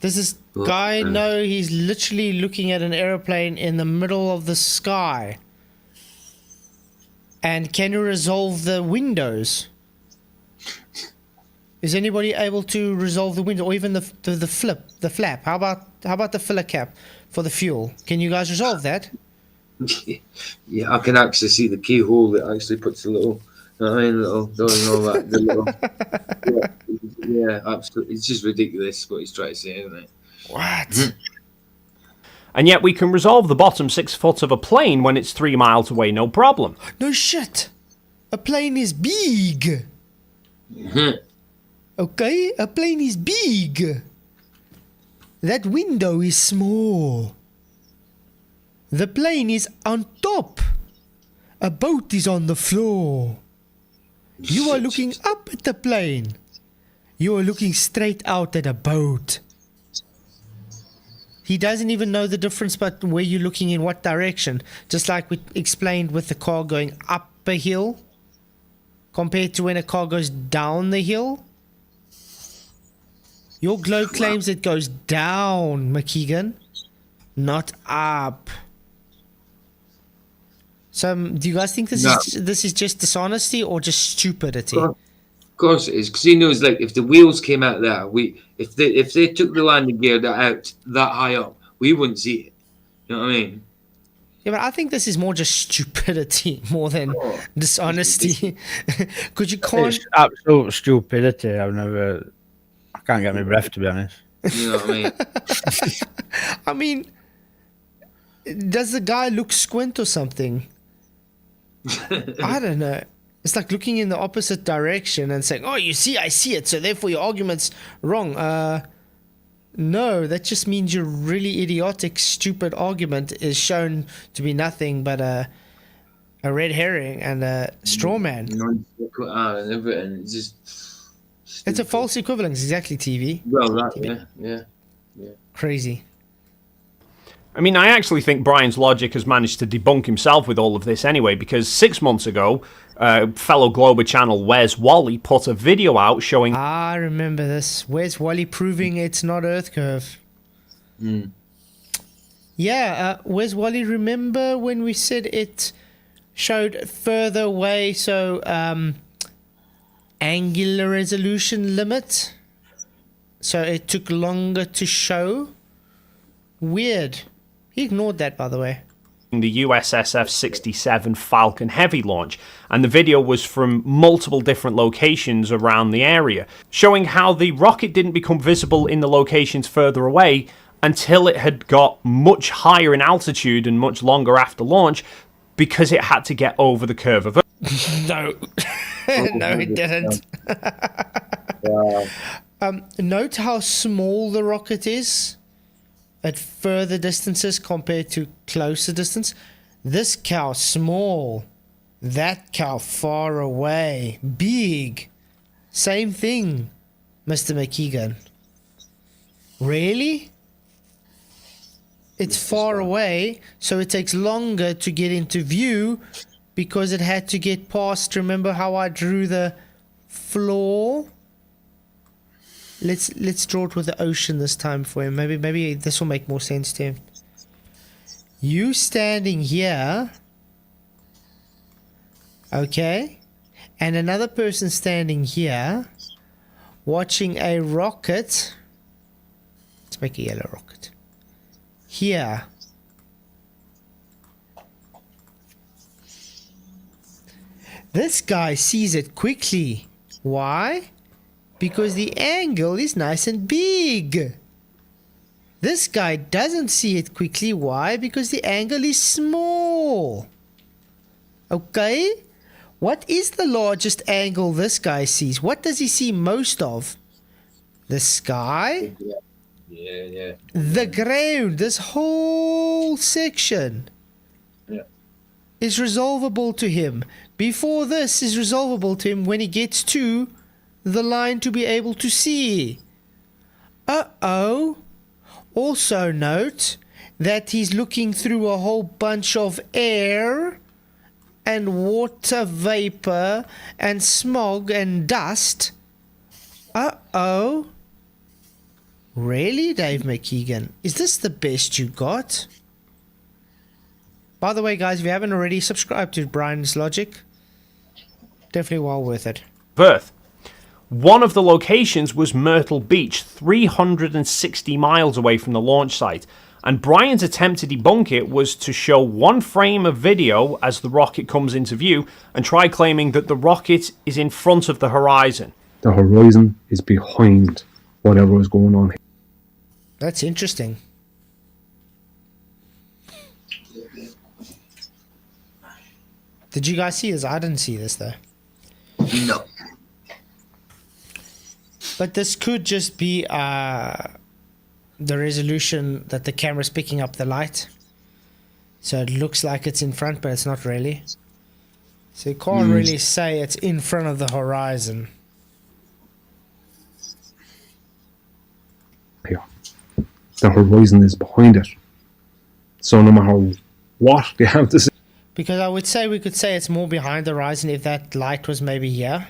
Does this guy know he's literally looking at an aeroplane in the middle of the sky? And can you resolve the windows? Is anybody able to resolve the window, or even the flap? How about the filler cap for the fuel? Can you guys resolve that? Yeah, I can actually see the keyhole that actually puts a little door and all that. Yeah, absolutely. It's just ridiculous what he's trying to say, isn't it? What? And yet we can resolve the bottom 6 foot of a plane when it's 3 miles away, no problem. No shit. A plane is big. Okay, a plane is big. That window is small. The plane is on top. A boat is on the floor. You are looking up at the plane. You are looking straight out at a boat. He doesn't even know the difference but where you're looking in what direction. Just like we explained with the car going up a hill compared to when a car goes down the hill. Your globe claims it goes down, McKeegan, not up. So do you guys think this is just dishonesty or just stupidity? Of course it is, because he knows, like, if the wheels came out there, if they took the landing gear out that high up, we wouldn't see it. You know what I mean? Yeah, but I think this is more just stupidity more than dishonesty. Because you can't. It's absolute stupidity. I can't get my breath, to be honest. You know what I mean? I mean, does the guy look squint or something? I don't know. It's like looking in the opposite direction and saying, "Oh, you see, I see it, so therefore your argument's wrong." No, that just means your really idiotic, stupid argument is shown to be nothing but a red herring and a straw man. And everything. It's just. It's a false equivalence, exactly, TV. Well, yeah. Crazy. I mean, I actually think Brian's logic has managed to debunk himself with all of this anyway, because 6 months ago, fellow Glober channel Where's Wally put a video out showing... I remember this. Where's Wally proving it's not Earth curve? Yeah, Where's Wally, remember when we said it showed further away, so angular resolution limit? So it took longer to show? Weird. He ignored that, by the way. The USS F-67 Falcon Heavy launch, and the video was from multiple different locations around the area, showing how the rocket didn't become visible in the locations further away until it had got much higher in altitude and much longer after launch, because it had to get over the curve of Earth. No. No, it didn't. Note how small the rocket is at further distances compared to closer distance. This cow small, that cow far away, big. Same thing, Mr. McKeegan. Really? It's far away, so it takes longer to get into view because it had to get past. Remember how I drew the floor? Let's draw it with the ocean this time for him. Maybe this will make more sense to him. You standing here, okay, and another person standing here, watching a rocket. Let's make a yellow rocket. Here. This guy sees it quickly. Why? Because the angle is nice and big. This guy doesn't see it quickly. Why? Because the angle is small. Okay? What is the largest angle this guy sees? What does he see most of? The sky? Yeah. The ground. This whole section is resolvable to him. Before this is resolvable to him when he gets to the line to be able to see. Uh-oh. Also note that he's looking through a whole bunch of air and water vapor and smog and dust. Uh-oh. Really, Dave McKeegan? Is this the best you got? By the way, guys, if you haven't already, subscribe to Brian's Logic. Definitely well worth it. Earth. One of the locations was Myrtle Beach, 360 miles away from the launch site, and Brian's attempt to debunk it was to show one frame of video as the rocket comes into view and try claiming that the rocket is in front of the horizon. The horizon is behind whatever is going on here. That's interesting. Did you guys see this? I didn't see this though. No. But this could just be the resolution that the camera's picking up the light. So it looks like it's in front, but it's not really. So you can't really say it's in front of the horizon. Yeah. The horizon is behind it. So no matter what they have to say. Because I would say we could say it's more behind the horizon if that light was maybe here,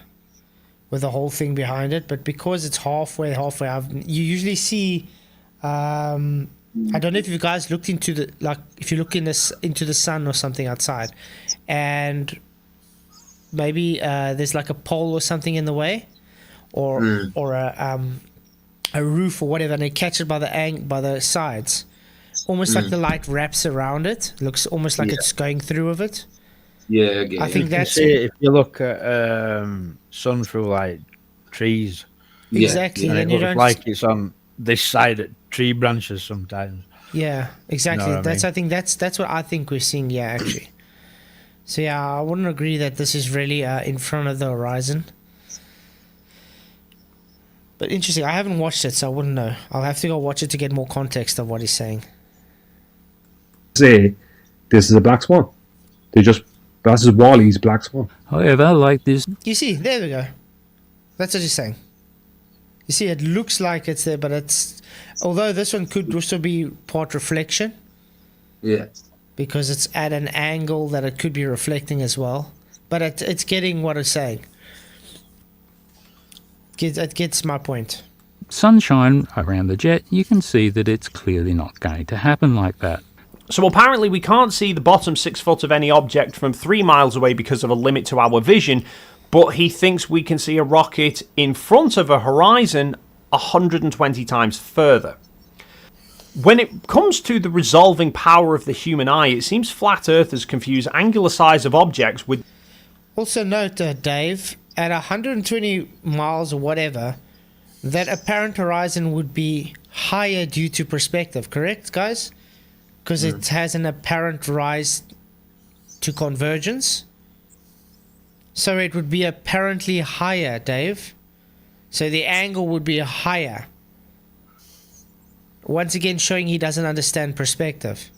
with the whole thing behind it. But because it's halfway up, you usually see. I don't know if you guys looked into the if you look into the sun or something outside, and maybe there's like a pole or something in the way, or a roof or whatever, and they catch it by the sides. Almost like the light wraps around it. Looks almost like it's going through of it. Yeah, again. I think that's if you look at sun through like trees. Exactly. And Then it you looks don't like it's on this side of tree branches sometimes. Yeah, exactly. You know what I I think that's what I think we're seeing. Yeah, actually. So yeah, I wouldn't agree that this is really in front of the horizon. But interesting. I haven't watched it, so I wouldn't know. I'll have to go watch it to get more context of what he's saying. Say this is a black swan. This is Wally's black swan. However, like this, You see, there we go. That's what he's saying. You see, it looks like it's there, but it's... Although this one could also be part reflection. Yeah. Because it's at an angle that it could be reflecting as well. But it's getting what it's saying. It gets my point. sunshine around the jet, you can see that it's clearly not going to happen like that. So apparently we can't see the bottom 6 foot of any object from 3 miles away because of a limit to our vision, but he thinks we can see a rocket in front of a horizon 120 times further. When it comes to the resolving power of the human eye, it seems flat earthers confuse angular size of objects with... Also note, Dave, at 120 miles or whatever, that apparent horizon would be higher due to perspective, correct, guys? Because it has an apparent rise to convergence. So it would be apparently higher, Dave. So the angle would be higher. Once again, showing he doesn't understand perspective.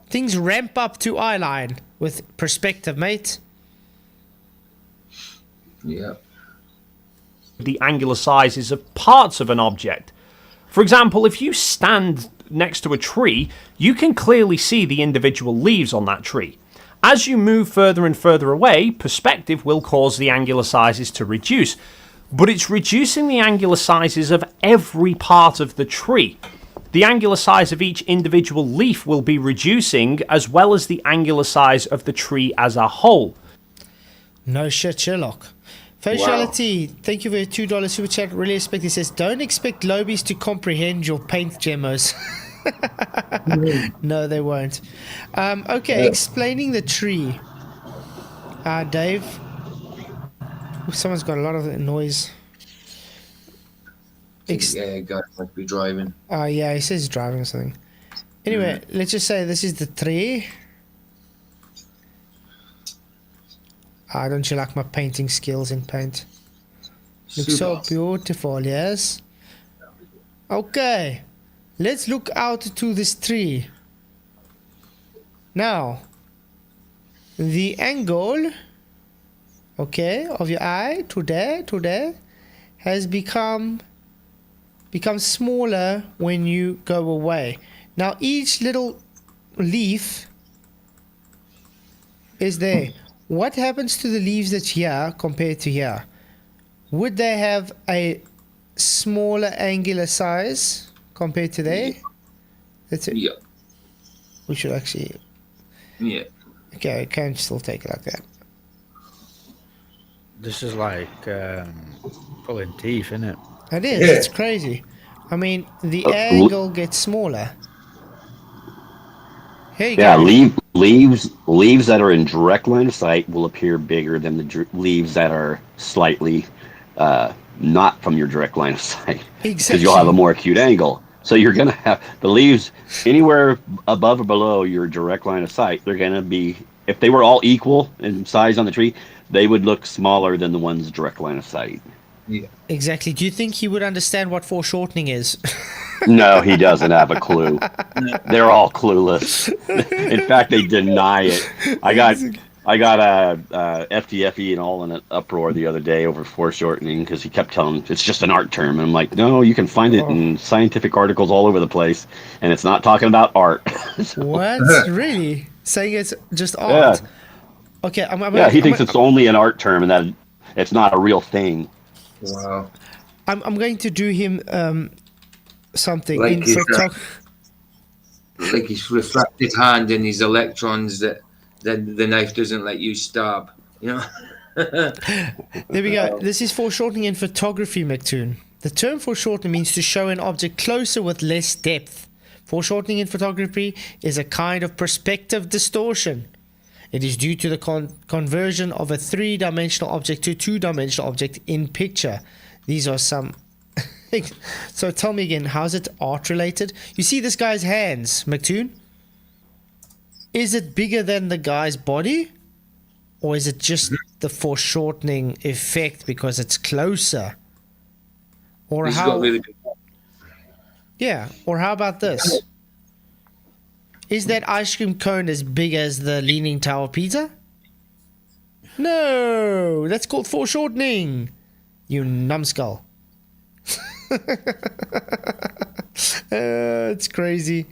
Things ramp up to eye line with perspective, mate. Yeah. the angular sizes of parts of an object. For example, if you stand next to a tree, you can clearly see the individual leaves on that tree. As you move further and further away, perspective will cause the angular sizes to reduce, but it's reducing the angular sizes of every part of the tree. The angular size of each individual leaf will be reducing, as well as the angular size of the tree as a whole. No shit, Sherlock. Faciality, thank you for your $2 super chat. Really expect. He says, don't expect lobies to comprehend your paint demos. No, they won't. Okay, explaining the tree. Dave. Ooh, someone's got a lot of noise. Yeah, guy might be driving. Yeah, he says he's driving or something. Anyway, let's just say this is the tree. Don't you like my painting skills in paint? Looks so beautiful, yes? Okay, let's look out to this tree. Now, the angle, okay, of your eye to there has become smaller when you go away. Now, each little leaf is there. What happens to the leaves that's here compared to here? Would they have a smaller angular size compared to there? That's it. Yeah. We should actually... Yeah. Okay, I can still take it like that. This is like pulling teeth, isn't it? It is. It's crazy. I mean, the angle gets smaller. Here you go. Leaves that are in direct line of sight will appear bigger than the leaves that are slightly not from your direct line of sight. Exactly. Because you'll have a more acute angle. So you're going to have the leaves anywhere above or below your direct line of sight. They're going to be, if they were all equal in size on the tree, they would look smaller than the one's direct line of sight. Yeah. Exactly. Do you think he would understand what foreshortening is? No, he doesn't have a clue. They're all clueless. In fact, they deny it. I got FTFE and all in an uproar the other day over foreshortening because he kept telling it's just an art term. And I'm like, no, you can find it in scientific articles all over the place, and it's not talking about art. What? Really? Saying it's just art? Yeah. Okay. He thinks it's only an art term and that it's not a real thing. Wow. I'm going to do him something Like in his, photography. like his refracted hand and his electrons that the knife doesn't let you stab. You know. There we go. This is foreshortening in photography, McToon. The term foreshortening means to show an object closer with less depth. Foreshortening in photography is a kind of perspective distortion. It is due to the conversion of a three-dimensional object to a two-dimensional object in picture. These are some... So tell me again, how's it art-related? You see this guy's hands, McToon? Is it bigger than the guy's body? Or is it just the foreshortening effect because it's closer? Or He's how... got really good. Yeah, or how about this? Is that ice cream cone as big as the Leaning Tower of Pisa? No, that's called foreshortening. You numbskull. It's crazy.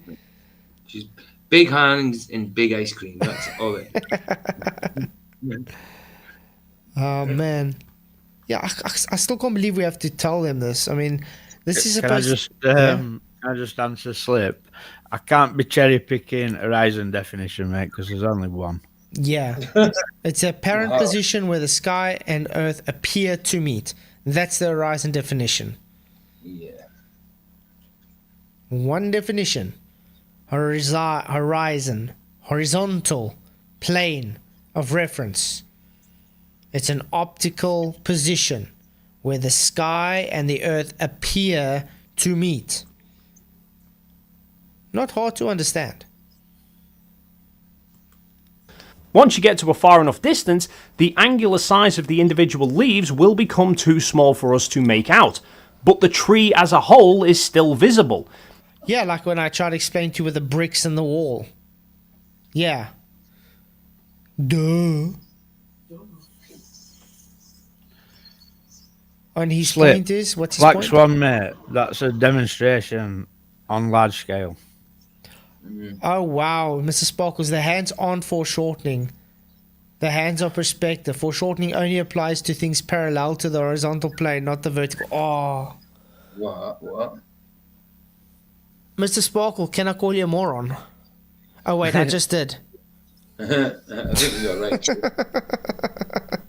She's big hands and big ice cream. That's all it. Oh man, yeah, I still can't believe we have to tell them this. I mean, this is Can I supposed. just answer slip? I can't be cherry picking horizon definition, mate, because there's only one. Yeah, it's a apparent position where the sky and Earth appear to meet. That's the horizon definition. Yeah. One definition: horizon, horizontal plane of reference. It's an optical position where the sky and the Earth appear to meet. Not hard to understand. Once you get to a far enough distance, the angular size of the individual leaves will become too small for us to make out, but the tree as a whole is still visible. Yeah, like when I tried to explain to you with the bricks in the wall. Yeah. Duh. And his Slip. point is, what's his Black point? Swan, mate, that's a demonstration on large scale. Oh wow, Mr. Sparkles, the hands aren't foreshortening. The hands are perspective. Foreshortening only applies to things parallel to the horizontal plane, not the vertical. Oh. What? Mr. Sparkle, can I call you a moron? Oh wait, I just did. I think you got right.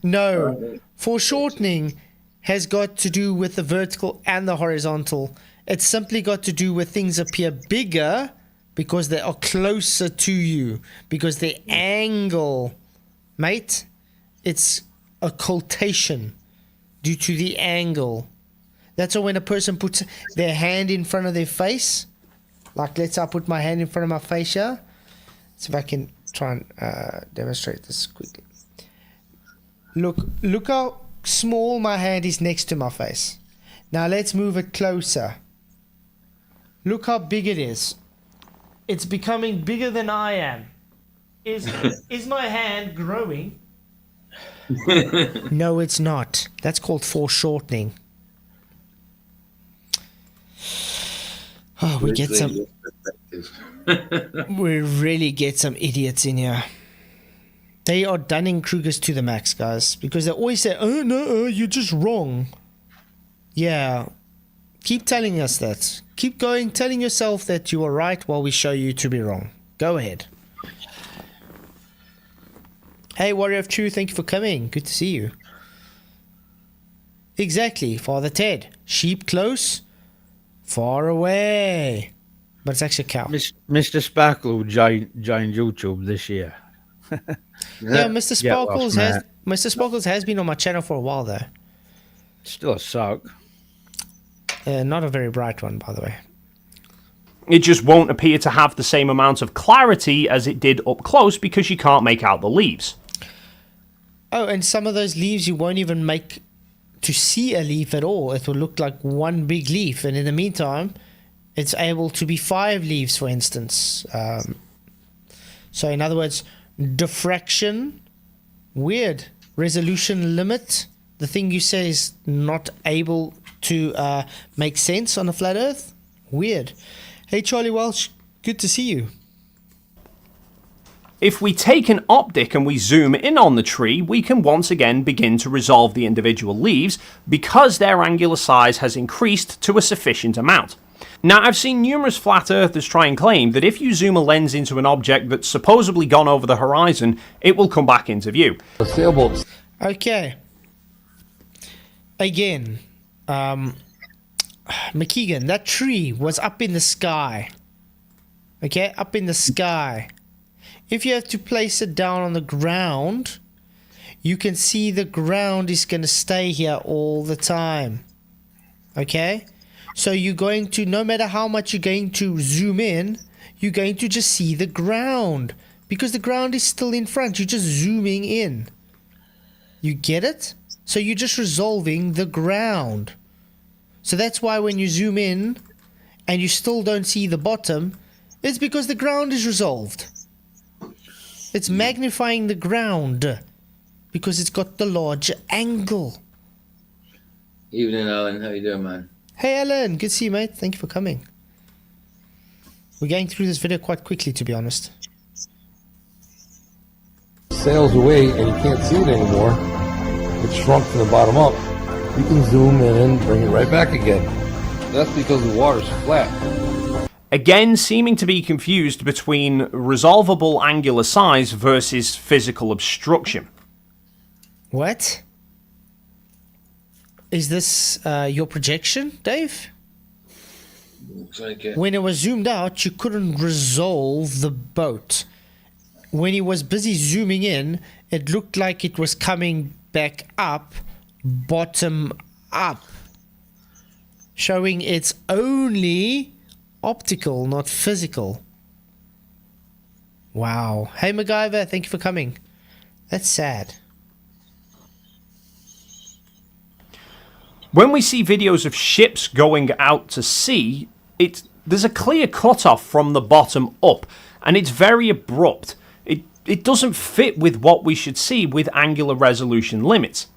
No, foreshortening has got to do with the vertical and the horizontal. It's simply got to do with things appear bigger because they are closer to you, because the angle, mate, it's occultation due to the angle. That's why when a person puts their hand in front of their face, like let's say I put my hand in front of my face here. See if I can try and demonstrate this quickly. Look how small my hand is next to my face. Now let's move it closer. Look how big it is. It's becoming bigger than I am. Is my hand growing? No, it's not. That's called foreshortening. Oh, we really get some idiots in here. They are Dunning-Krugers to the max, guys, because they always say, "Oh no, you're just wrong." Yeah, keep telling us that. Keep going, telling yourself that you are right while we show you to be wrong. Go ahead. Hey, Warrior of Truth, thank you for coming. Good to see you. Exactly, Father Ted. Sheep close, far away. But it's actually a cow. Mr. Sparkle joined YouTube this year. Yeah, Mr. Sparkles Get lost, Mr. Sparkles has been on my channel for a while though. Still a sock. Not a very bright one, by the way. It just won't appear to have the same amount of clarity as it did up close because you can't make out the leaves. Oh, and some of those leaves you won't even make to see a leaf at all. It will look like one big leaf, and in the meantime, it's able to be 5 leaves, for instance. So in other words, diffraction, weird. Resolution limit, the thing you say is not able to make sense on a flat Earth, weird. Hey, Charlie Welsh, good to see you. If we take an optic and we zoom in on the tree, we can once again begin to resolve the individual leaves because their angular size has increased to a sufficient amount. Now, I've seen numerous flat earthers try and claim that if you zoom a lens into an object that's supposedly gone over the horizon, it will come back into view. Okay. Again, McKeegan, that tree was up in the sky. Okay, up in the sky. If you have to place it down on the ground, you can see the ground is going to stay here all the time. Okay? So you're going to, no matter how much you're going to zoom in, you're going to just see the ground. Because the ground is still in front. You're just zooming in. You get it? So you're just resolving the ground. So that's why when you zoom in and you still don't see the bottom, it's because the ground is resolved. It's magnifying the ground because it's got the larger angle. Evening, Alan. How you doing, man? Hey, Alan. Good to see you, mate. Thank you for coming. We're going through this video quite quickly, to be honest. Sails away and you can't see it anymore. It's shrunk from the bottom up. You can zoom in and bring it right back again. That's because the water's flat. Again, seeming to be confused between resolvable angular size versus physical obstruction. What? Is this your projection, Dave? Looks like it. When it was zoomed out, you couldn't resolve the boat. When he was busy zooming in, it looked like it was coming back up, bottom up, showing it's only optical, not physical. Wow. Hey, MacGyver, thank you for coming. That's sad. When we see videos of ships going out to sea, there's a clear cutoff from the bottom up, and it's very abrupt. It doesn't fit with what we should see with angular resolution limits.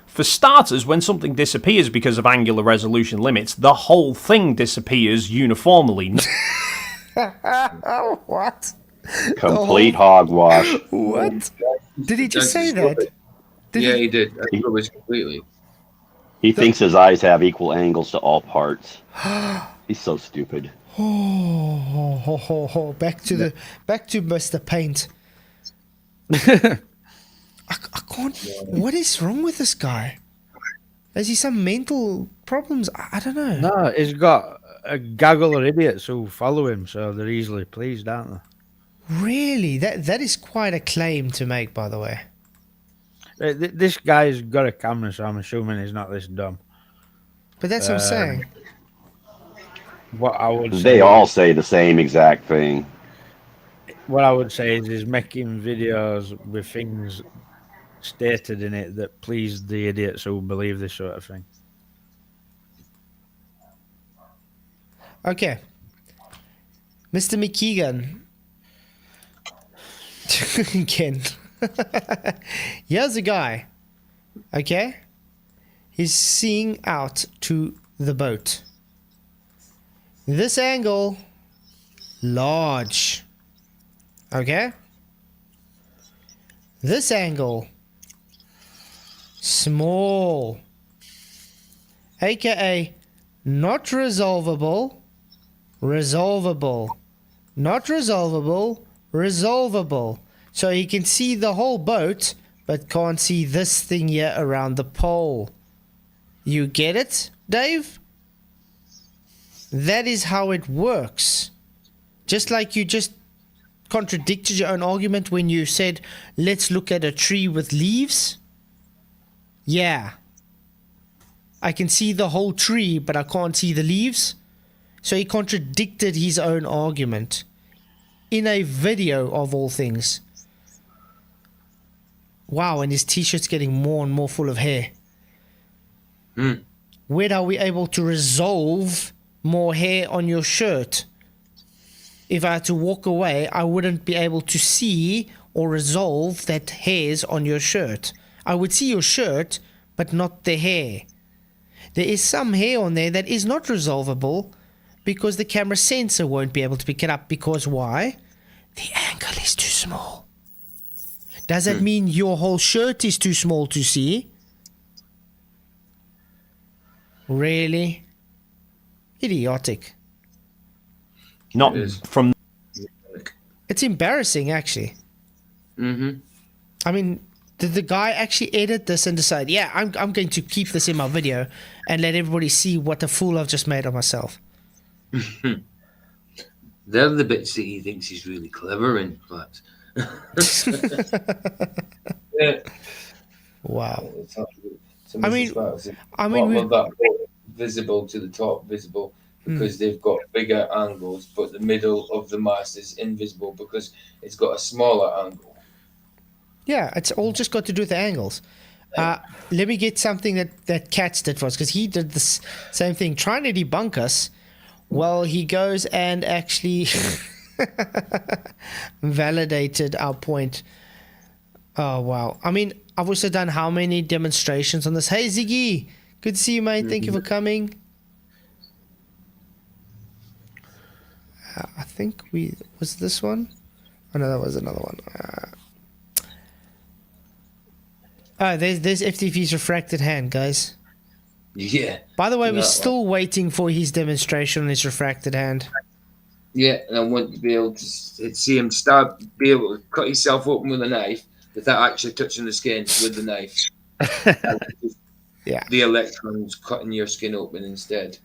For starters, when something disappears because of angular resolution limits, the whole thing disappears uniformly. What? Complete hogwash. What? Did he just say that? He did. He was completely. He thinks his eyes have equal angles to all parts. He's so stupid. Back to Mr. Paint. I can't. What is wrong with this guy? Has he some mental problems? I don't know. No, he's got a gaggle of idiots who follow him, so they're easily pleased, aren't they? Really? That is quite a claim to make, by the way. This guy's got a camera, so I'm assuming he's not this dumb. But that's what I'm saying. What I would say, They all say the same exact thing. what I would say is he's making videos with things stated in it that please the idiots who believe this sort of thing. Okay. Mr. McKeegan. Again. Here's a guy. Okay? He's seeing out to the boat. This angle, large. Okay? This angle, small. AKA not resolvable, resolvable. Not resolvable, resolvable. So you can see the whole boat, but can't see this thing here around the pole. You get it, Dave? That is how it works. Just like you just contradicted your own argument when you said, let's look at a tree with leaves. Yeah. I can see the whole tree, but I can't see the leaves. So he contradicted his own argument in a video of all things. Wow, and his t-shirt's getting more and more full of hair. When are we able to resolve more hair on your shirt? If I had to walk away, I wouldn't be able to see or resolve that hairs on your shirt. I would see your shirt, but not the hair. There is some hair on there that is not resolvable because the camera sensor won't be able to pick it up. Because why? The angle is too small. Does that mean your whole shirt is too small to see? Really? Idiotic. Not from. It's embarrassing, actually. I mean, did the guy actually edit this and decide, yeah, I'm going to keep this in my video and let everybody see what a fool I've just made of myself? They're the bits that he thinks he's really clever in, but... Yeah. Wow. I mean, that visible to the top, visible because they've got bigger angles, but the middle of the mast is invisible because it's got a smaller angle. Yeah, it's all just got to do with the angles. Let me get something that Katz did for us, because he did this same thing, trying to debunk us. Well, he goes and actually validated our point. Oh, wow. I mean, I've also done how many demonstrations on this? Hey, Ziggy. Good to see you, mate. Thank you for coming. I think was this one? Oh, no, that was another one. There's FTV's refracted hand, guys. Yeah. By the way, we're still waiting for his demonstration on his refracted hand. Yeah, and I want to be able to see him be able to cut himself open with a knife without actually touching the skin with the knife. Yeah. The electrons cutting your skin open instead.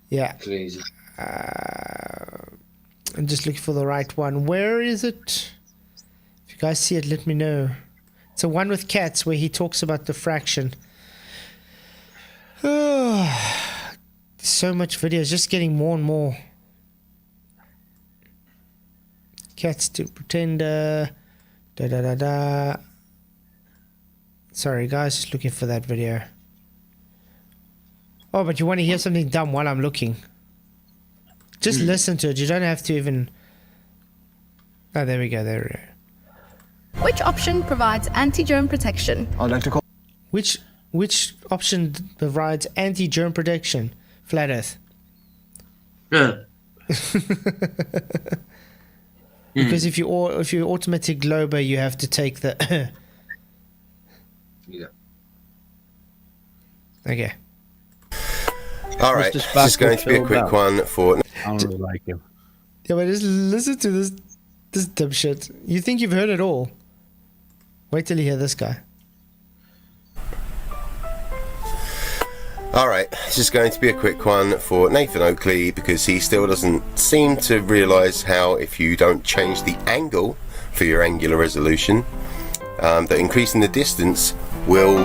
Yeah. Crazy. I'm just looking for the right one. Where is it? If you guys see it, let me know. It's a one with cats where he talks about diffraction. So much videos, just getting more and more. Cats to pretender. Sorry guys, just looking for that video. Oh, but you want to hear something dumb while I'm looking? Just listen to it. You don't have to even... Oh, there we go. There we go. Which option provides anti-germ protection? I'd like to call... Which option provides anti-germ protection? Flat Earth. Yeah. Because if you're automatic glober, you have to take the... Yeah. Okay. All right, this is going to be a quick one for... I don't really like him. Yeah, but just listen to this dipshit. You think you've heard it all. Wait till you hear this guy. All right, this is going to be a quick one for Nathan Oakley because he still doesn't seem to realise how if you don't change the angle for your angular resolution, that increasing the distance will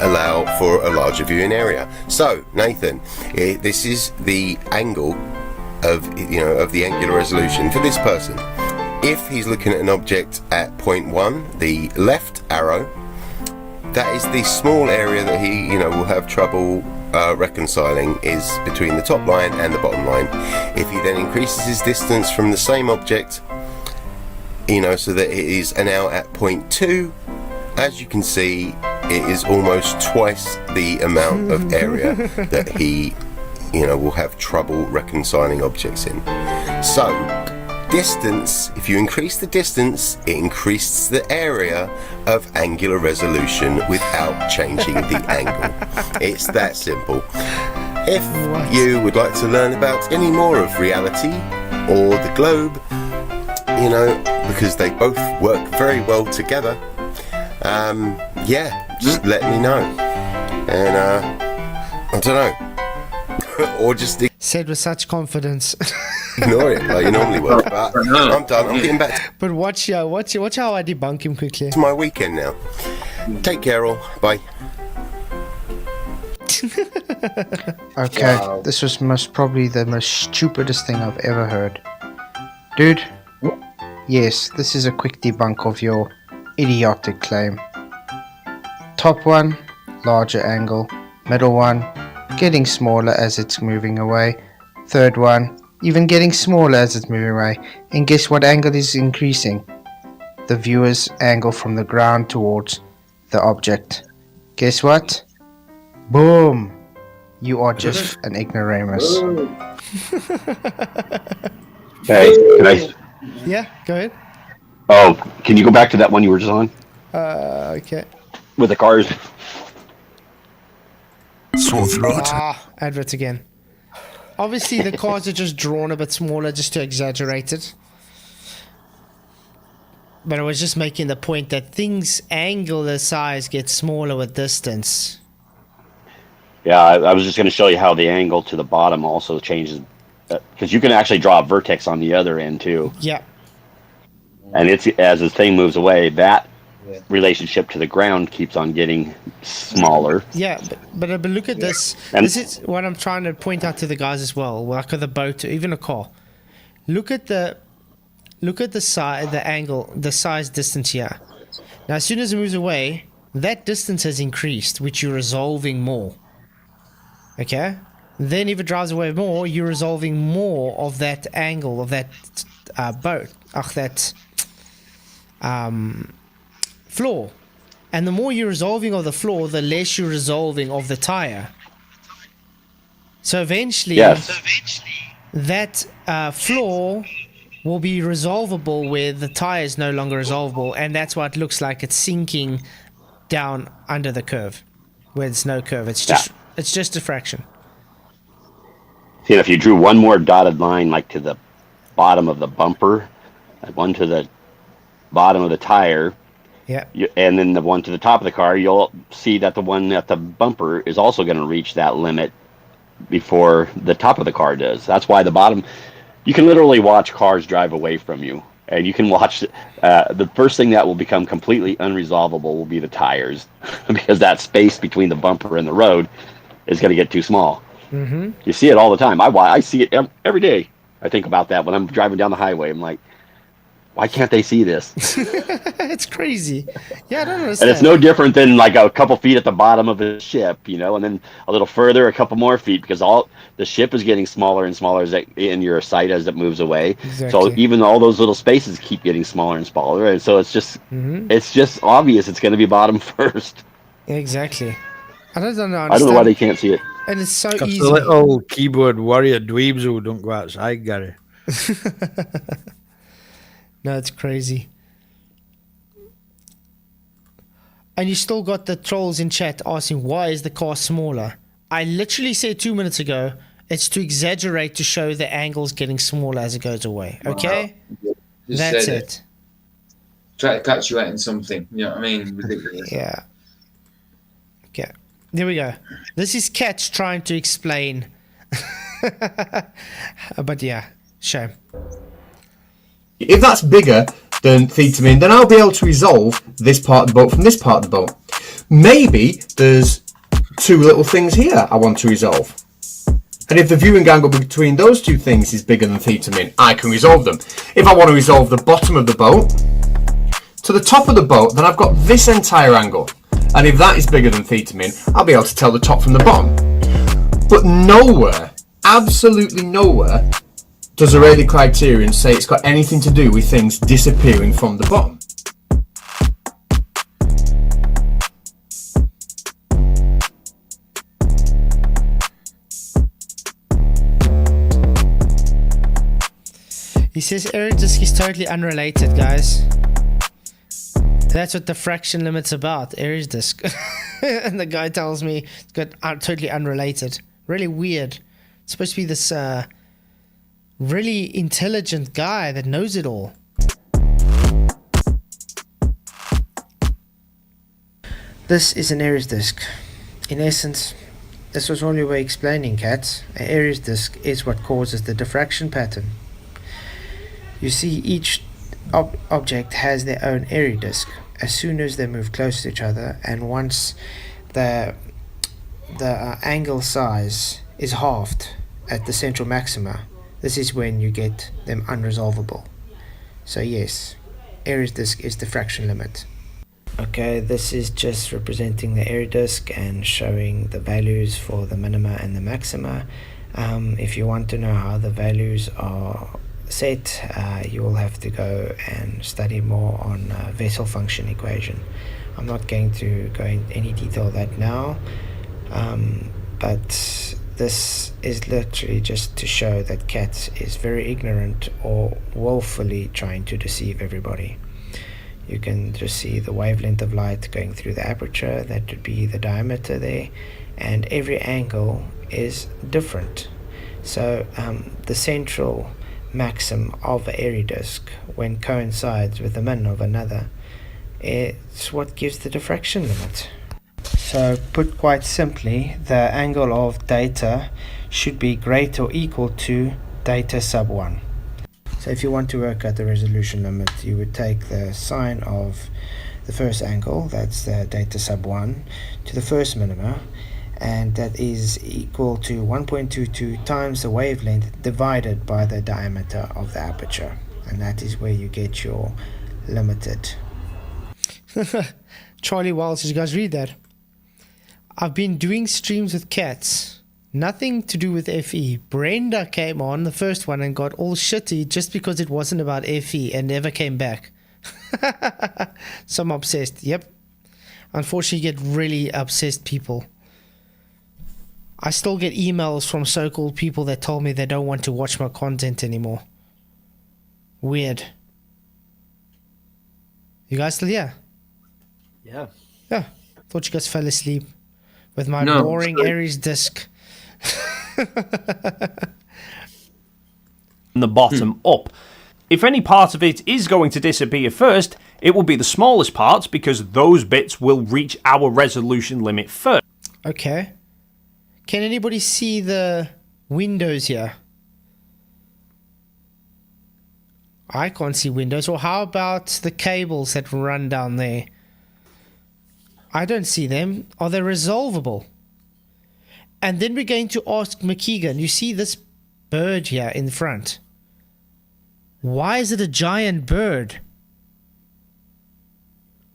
allow for a larger viewing area. So, Nathan, this is the angle of the angular resolution for this person. If he's looking at an object at point 1, the left arrow, that is the small area that he will have trouble reconciling is between the top line and the bottom line. If he then increases his distance from the same object, so that it is now at point 2, as you can see, it is almost twice the amount of area that he will have trouble reconciling objects in. So distance, if you increase the distance, it increases the area of angular resolution without changing the angle. It's that simple. If you would like to learn about any more of reality or the globe, because they both work very well together, just let me know. And I don't know. Or just said with such confidence. Ignore it like you normally would. But I'm done. I'm getting back. But watch how I debunk him quickly. It's my weekend now. Take care all. Bye. Okay, Wow. this was most probably the most stupidest thing I've ever heard. Dude, yes, this is a quick debunk of your idiotic claim. Top one, larger angle. Middle one, getting smaller as it's moving away. Third one, even getting smaller as it's moving away. And guess what angle is increasing? The viewer's angle from the ground towards the object. Guess what? Boom! You are just an ignoramus. Okay, can I? Yeah, go ahead. Oh, can you go back to that one you were just on Okay. with the cars? Sore throat. Adverts again. Obviously, the cars are just drawn a bit smaller just to exaggerate it. But I was just making the point that things angular size get smaller with distance. Yeah, I was just going to show you how the angle to the bottom also changes, because you can actually draw a vertex on the other end too. Yeah. And it's as the thing moves away, that relationship to the ground keeps on getting smaller. Yeah, but look at this. And- This is what I'm trying to point out to the guys as well. Like with a boat, or even a car. Look at the size, the angle, the size distance here. Now, as soon as it moves away, that distance has increased, which you're resolving more. Okay? Then if it drives away more, you're resolving more of that angle of that boat. That floor. And the more you're resolving of the floor, the less you're resolving of the tire. So eventually, that floor will be resolvable where the tire is no longer resolvable, and that's why it looks like it's sinking down under the curve, where there's no curve. It's just diffraction. See, if you drew one more dotted line, like to the bottom of the bumper, and one to the bottom of the tire, yeah, and then the one to the top of the car, you'll see that the one at the bumper is also going to reach that limit before the top of the car does. That's why the bottom, you can literally watch cars drive away from you, and you can watch the first thing that will become completely unresolvable will be the tires, because that space between the bumper and the road is going to get too small. Mm-hmm. You see it all the time. I see it every day. I think about that when I'm driving down the highway. I'm like, why can't they see this? It's crazy. Yeah, I don't And understand. it's no different than like a couple feet at the bottom of a ship, and then a little further, a couple more feet, because the ship is getting smaller and smaller in your sight as it moves away. Exactly. So even all those little spaces keep getting smaller and smaller, and so it's just obvious it's going to be bottom first. Exactly. I don't know. I don't know why they can't see it. And it's so Because easy. the little keyboard warrior dweebs who don't go outside, Gary. No, it's crazy. And you still got the trolls in chat asking, why is the car smaller? I literally said 2 minutes ago, it's to exaggerate to show the angle's getting smaller as it goes away. Okay? Wow. Just That's said it. Try to catch you out in something. You know what I mean? Ridiculous. Yeah. Okay. There we go. This is Cats trying to explain. But yeah, shame. If that's bigger than theta min, then I'll be able to resolve this part of the boat from this part of the boat. Maybe there's two little things here I want to resolve. And if the viewing angle between those two things is bigger than theta min, I can resolve them. If I want to resolve the bottom of the boat to the top of the boat, then I've got this entire angle. And if that is bigger than theta min, I'll be able to tell the top from the bottom. But nowhere, absolutely nowhere, does the Rayleigh Criterion say it's got anything to do with things disappearing from the bottom. He says Airy disk is totally unrelated, guys. That's what diffraction limit's about, Airy's disk. And the guy tells me it's got totally unrelated. Really weird. It's supposed to be this really intelligent guy that knows it all. This is an Airy's disk. In essence, this was all you were explaining, cats. An Airy's disk is what causes the diffraction pattern. You see, each object has their own Airy disk. As soon as they move close to each other, and once the the angle size is halved at the central maxima, this is when you get them unresolvable. So yes, Airy's disk is diffraction limit. Okay, this is just representing the Airy disk and showing the values for the minima and the maxima. If you want to know how the values are set, you will have to go and study more on vessel function equation. I'm not going to go in any detail of that now, but this is literally just to show that CAT is very ignorant or willfully trying to deceive everybody. You can just see the wavelength of light going through the aperture, that would be the diameter there, and every angle is different. So the central maxim of an Airy disk, when coincides with the min of another, it's what gives the diffraction limit. So put quite simply, the angle of data should be greater or equal to data sub 1. So if you want to work out the resolution limit, you would take the sine of the first angle, that's the data sub 1, to the first minima, and that is equal to 1.22 times the wavelength divided by the diameter of the aperture, and that is where you get your limited. Charlie Wiles, did you guys read that? I've been doing streams with cats. Nothing to do with FE. Brenda came on the first one and got all shitty just because it wasn't about FE and never came back. So I'm obsessed. Yep. Unfortunately, you get really obsessed people. I still get emails from so-called people that told me they don't want to watch my content anymore. Weird. You guys still here? Yeah. Yeah. Thought you guys fell asleep with my No, boring sorry. Aries disc. From the bottom up. If any part of it is going to disappear first, it will be the smallest parts because those bits will reach our resolution limit first. Okay. Can anybody see the windows here? I can't see windows. Or how about the cables that run down there? I don't see them. Are they resolvable? And then we're going to ask McKeegan, you see this bird here in front? Why is it a giant bird?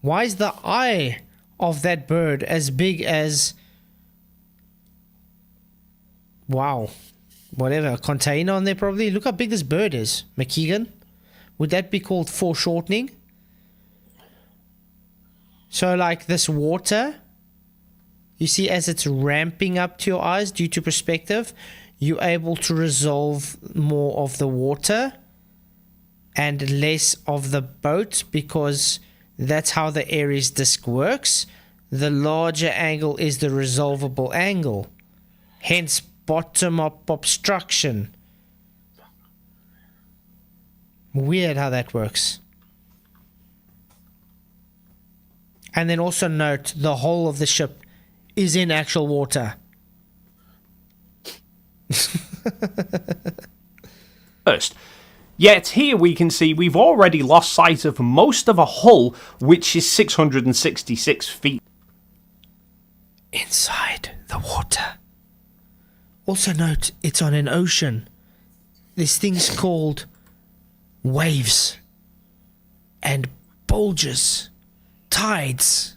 Why is the eye of that bird as big as, wow, whatever, a container on there probably? Look how big this bird is, McKeegan. Would that be called foreshortening? So like this water, you see as it's ramping up to your eyes due to perspective, you're able to resolve more of the water and less of the boat because that's how the Aries disc works. The larger angle is the resolvable angle. Hence bottom-up obstruction. Weird how that works. And then also note the whole of the ship is in actual water. First. Yet here we can see we've already lost sight of most of a hull which is 666 feet. Inside the water. Also note it's on an ocean. There's things called waves and bulges, tides.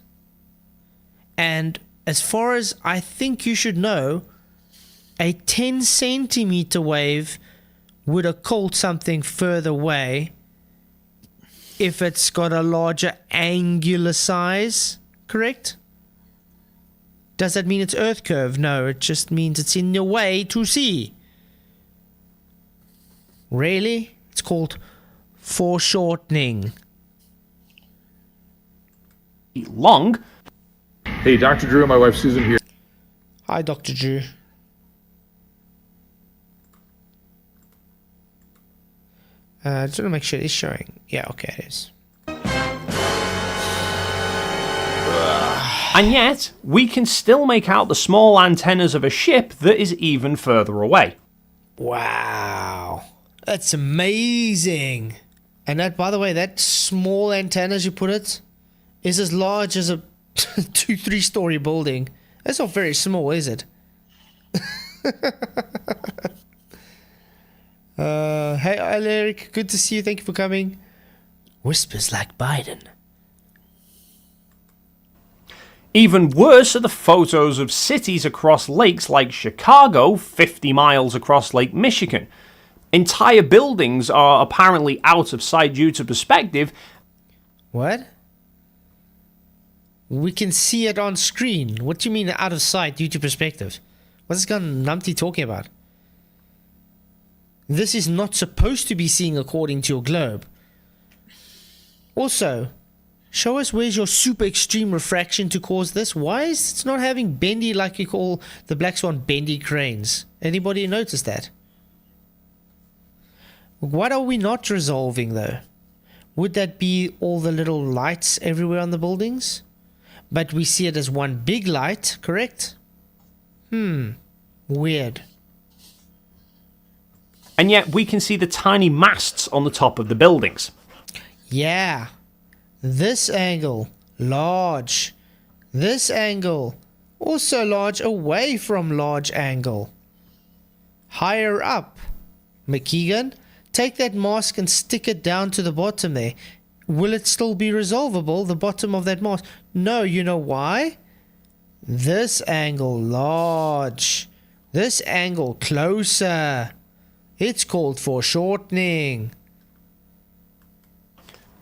And as far as I think you should know, a 10 centimeter wave would occult something further away if it's got a larger angular size, correct? Does that mean it's earth curve? No, it just means it's in your way to see. Really? It's called foreshortening. Long. Hey, Dr. Drew, my wife Susan here. Hi, Dr. Drew. Just want to make sure it's showing. Yeah, okay, it is. And yet, we can still make out the small antennas of a ship that is even further away. Wow. That's amazing. And that, by the way, that small antenna, as you put it, is as large as a 2-3 story building. That's not very small, is it? Hey, Eric, good to see you. Thank you for coming. Whispers like Biden. Even worse are the photos of cities across lakes like Chicago, 50 miles across Lake Michigan. Entire buildings are apparently out of sight due to perspective. What? We can see it on screen. What do you mean out of sight due to perspective? What's this guy numpty talking about? This is not supposed to be seen according to your globe. Also, show us where's your super extreme refraction to cause this. Why is it not having bendy, like you call the Black Swan, bendy cranes? Anybody notice that? What are we not resolving though? Would that be all the little lights everywhere on the buildings? But we see it as one big light, correct? Weird. And yet we can see the tiny masts on the top of the buildings. Yeah. This angle, large. This angle, also large away from large angle. Higher up. McKeegan, take that mask and stick it down to the bottom there. Will it still be resolvable, the bottom of that mask? No, you know why? This angle, large. This angle, closer. It's called foreshortening.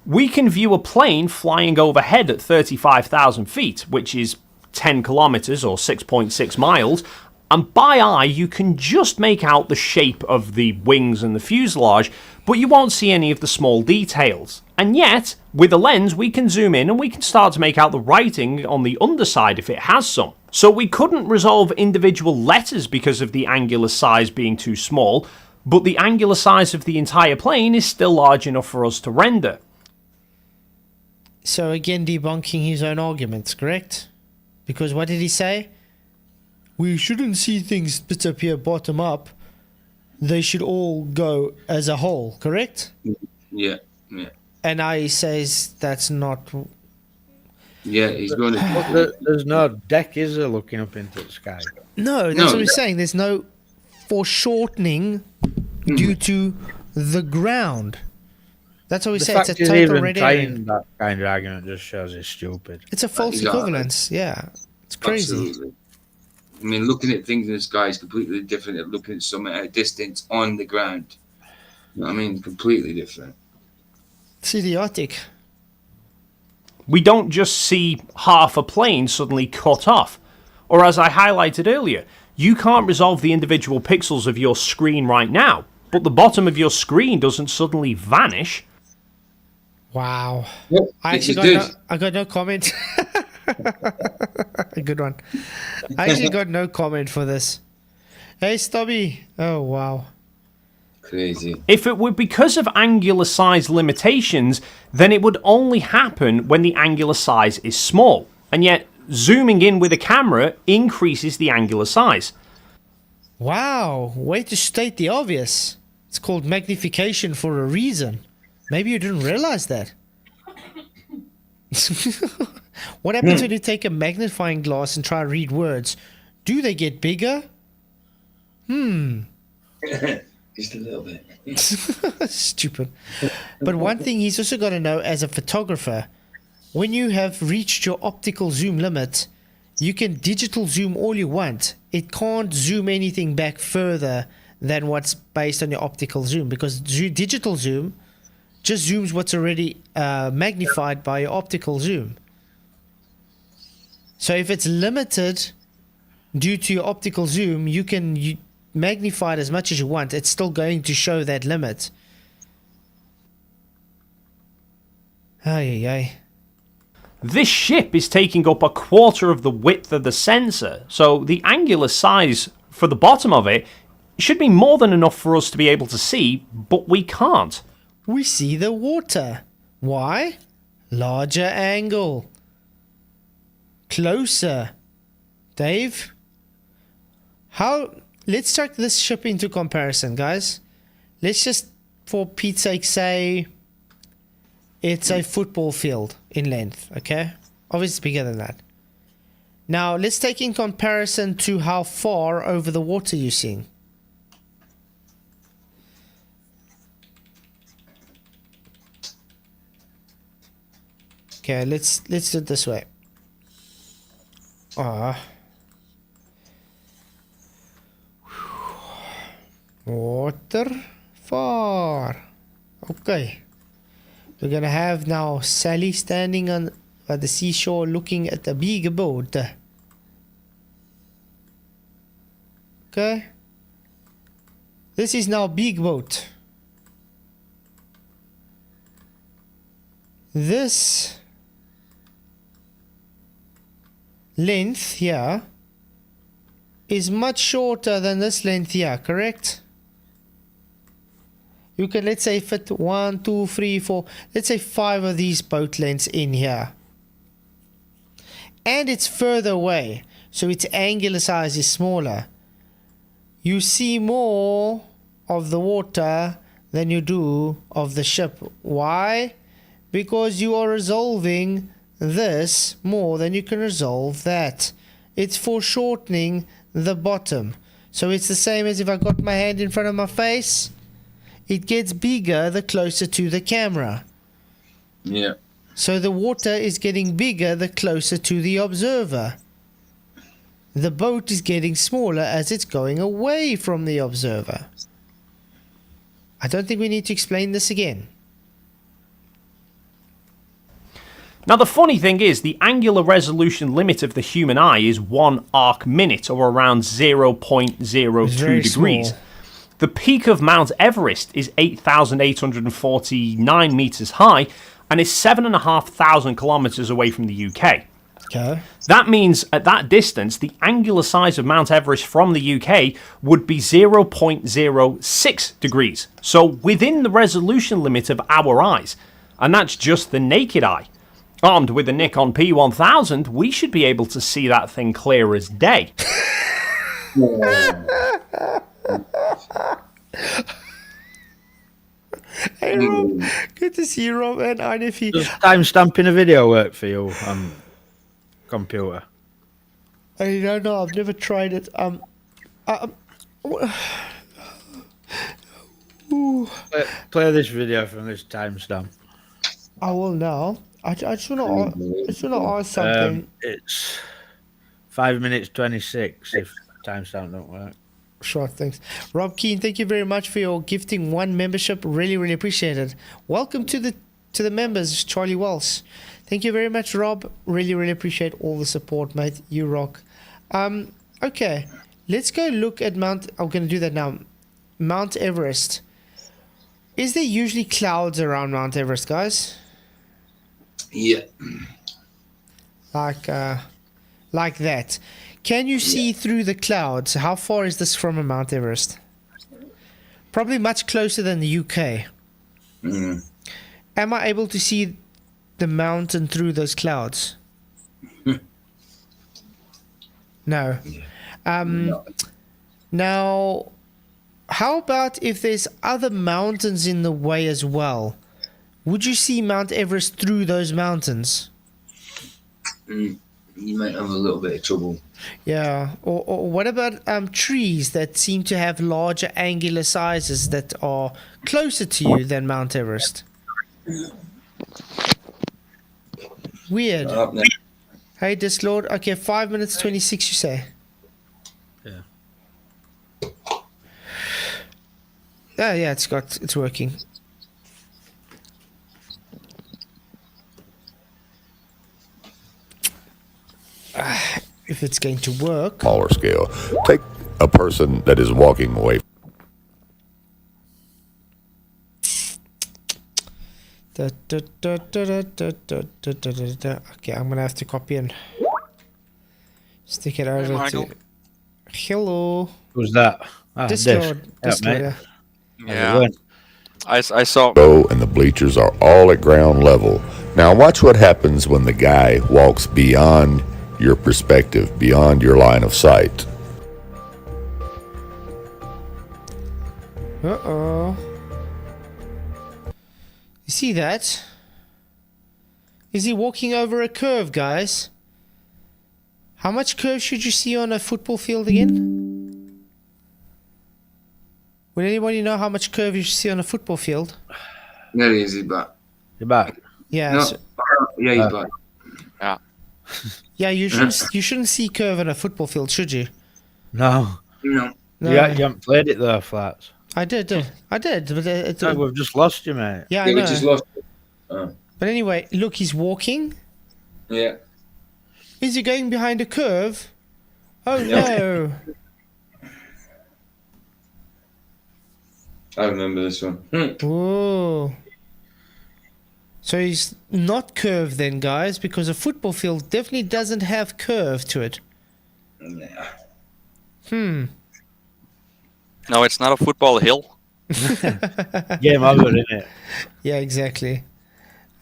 We can view a plane flying overhead at 35,000 feet, which is 10 kilometers or 6.6 miles, and by eye you can just make out the shape of the wings and the fuselage, but you won't see any of the small details. And yet, with a lens we can zoom in and we can start to make out the writing on the underside if it has some. So we couldn't resolve individual letters because of the angular size being too small, but the angular size of the entire plane is still large enough for us to render. So again, debunking his own arguments, correct? Because what did he say? We shouldn't see things split up here bottom up. They should all go as a whole, correct? Yeah. And now he says that's not... Yeah, he's going to... There's no deck, is there, looking up into the sky? No, that's what he's saying. There's no foreshortening due to the ground. That's what we say. It's a total red herring. That kind of argument just shows it's stupid. It's a false equivalence. Yeah, it's crazy. Absolutely. I mean, looking at things in the sky is completely different than looking at something at a distance on the ground. You know what I mean? Completely different. It's idiotic. We don't just see half a plane suddenly cut off. Or as I highlighted earlier, you can't resolve the individual pixels of your screen right now, but the bottom of your screen doesn't suddenly vanish. Wow. Yep, I got no comment. A good one. I actually got no comment for this. Hey, Stubby. Oh, wow. Crazy. If it were because of angular size limitations, then it would only happen when the angular size is small. And yet, zooming in with a camera increases the angular size. Wow. Way to state the obvious. It's called magnification for a reason. Maybe you didn't realize that. What happens when you take a magnifying glass and try to read words? Do they get bigger? Just a little bit. Stupid. But one thing he's also got to know as a photographer, when you have reached your optical zoom limit, you can digital zoom all you want. It can't zoom anything back further than what's based on your optical zoom, because digital zoom just zooms what's already magnified by your optical zoom. So if it's limited due to your optical zoom, you can magnify it as much as you want. It's still going to show that limit. Ay. This ship is taking up a quarter of the width of the sensor, so the angular size for the bottom of it should be more than enough for us to be able to see, but we can't. We see the water. Why? Larger angle. Closer. Dave? Let's chuck this ship into comparison, guys. Let's just, for Pete's sake, say it's a football field in length, okay? Obviously bigger than that. Now, let's take in comparison to how far over the water you're seeing. Okay, let's do it this way. Water far. Okay. We're gonna have now Sally standing on the seashore looking at the big boat. Okay. This is now big boat. This length here is much shorter than this length here, correct? You can, let's say, fit 1, 2, 3, 4, let's say 5 of these boat lengths in here. And it's further away, so its angular size is smaller. You see more of the water than you do of the ship. Why? Because you are resolving this more than you can resolve that. It's foreshortening the bottom. So it's the same as if I got my hand in front of my face. It gets bigger the closer to the camera. Yeah. So the water is getting bigger the closer to the observer. The boat is getting smaller as it's going away from the observer. I don't think we need to explain this again. Now the funny thing is, the angular resolution limit of the human eye is 1 arc minute, or around 0.02 degrees. Small. The peak of Mount Everest is 8,849 metres high and is 7,500 kilometres away from the UK. Okay. That means at that distance, the angular size of Mount Everest from the UK would be 0.06 degrees. So within the resolution limit of our eyes. And that's just the naked eye. Armed with a Nikon P1000, we should be able to see that thing clear as day. Hey Rob, good to see you, Rob. And Inefi. Does timestamping a video work for you on computer? I don't know. I've never tried it. Play this video from this timestamp. I will now. I just want to ask something. It's 5 minutes 26 if timestamp don't work. Sure, thanks. Rob Keane, thank you very much for your gifting 1 membership. Really, really appreciate it. Welcome to the members, Charlie Wells. Thank you very much, Rob. Really, really appreciate all the support, mate. You rock. Okay, let's go look at Mount. I'm going to do that now. Mount Everest. Is there usually clouds around Mount Everest, guys? Yeah. Like that. Can you see through the clouds? How far is this from a Mount Everest? Probably much closer than the UK. Mm. Am I able to see the mountain through those clouds? No. Now, how about if there's other mountains in the way as well? Would you see Mount Everest through those mountains? You might have a little bit of trouble. Yeah. Or what about trees that seem to have larger angular sizes that are closer to you than Mount Everest? Weird. Hey, Dislord. Okay, 5 minutes 26, you say? Yeah. Yeah, it's working. If it's going to work. Smaller scale. Take a person that is walking away. Okay, I'm gonna have to copy and stick it over to. Hello. Who's that? Discord. Yeah. I saw. And the bleachers are all at ground level. Now watch what happens when the guy walks beyond your perspective, beyond your line of sight. Uh-oh. You see that? Is he walking over a curve, guys? How much curve should you see on a football field again? Would anybody know how much curve you should see on a football field? There he is, he's back. You're back. Yeah. No. So, Yeah, he's back. Yeah. yeah, you shouldn't see curve on a football field, should you? No. No. No. You haven't played it though, Flats. I did. But No, we've just lost you, mate. Yeah, I know. We just lost it. Oh. But anyway, look, he's walking. Yeah. Is he going behind a curve? Oh no. I remember this one. Whoa. So he's not curved then, guys, because a football field definitely doesn't have curve to it. Yeah. No, it's not a football hill. Game over, isn't it? Yeah, exactly.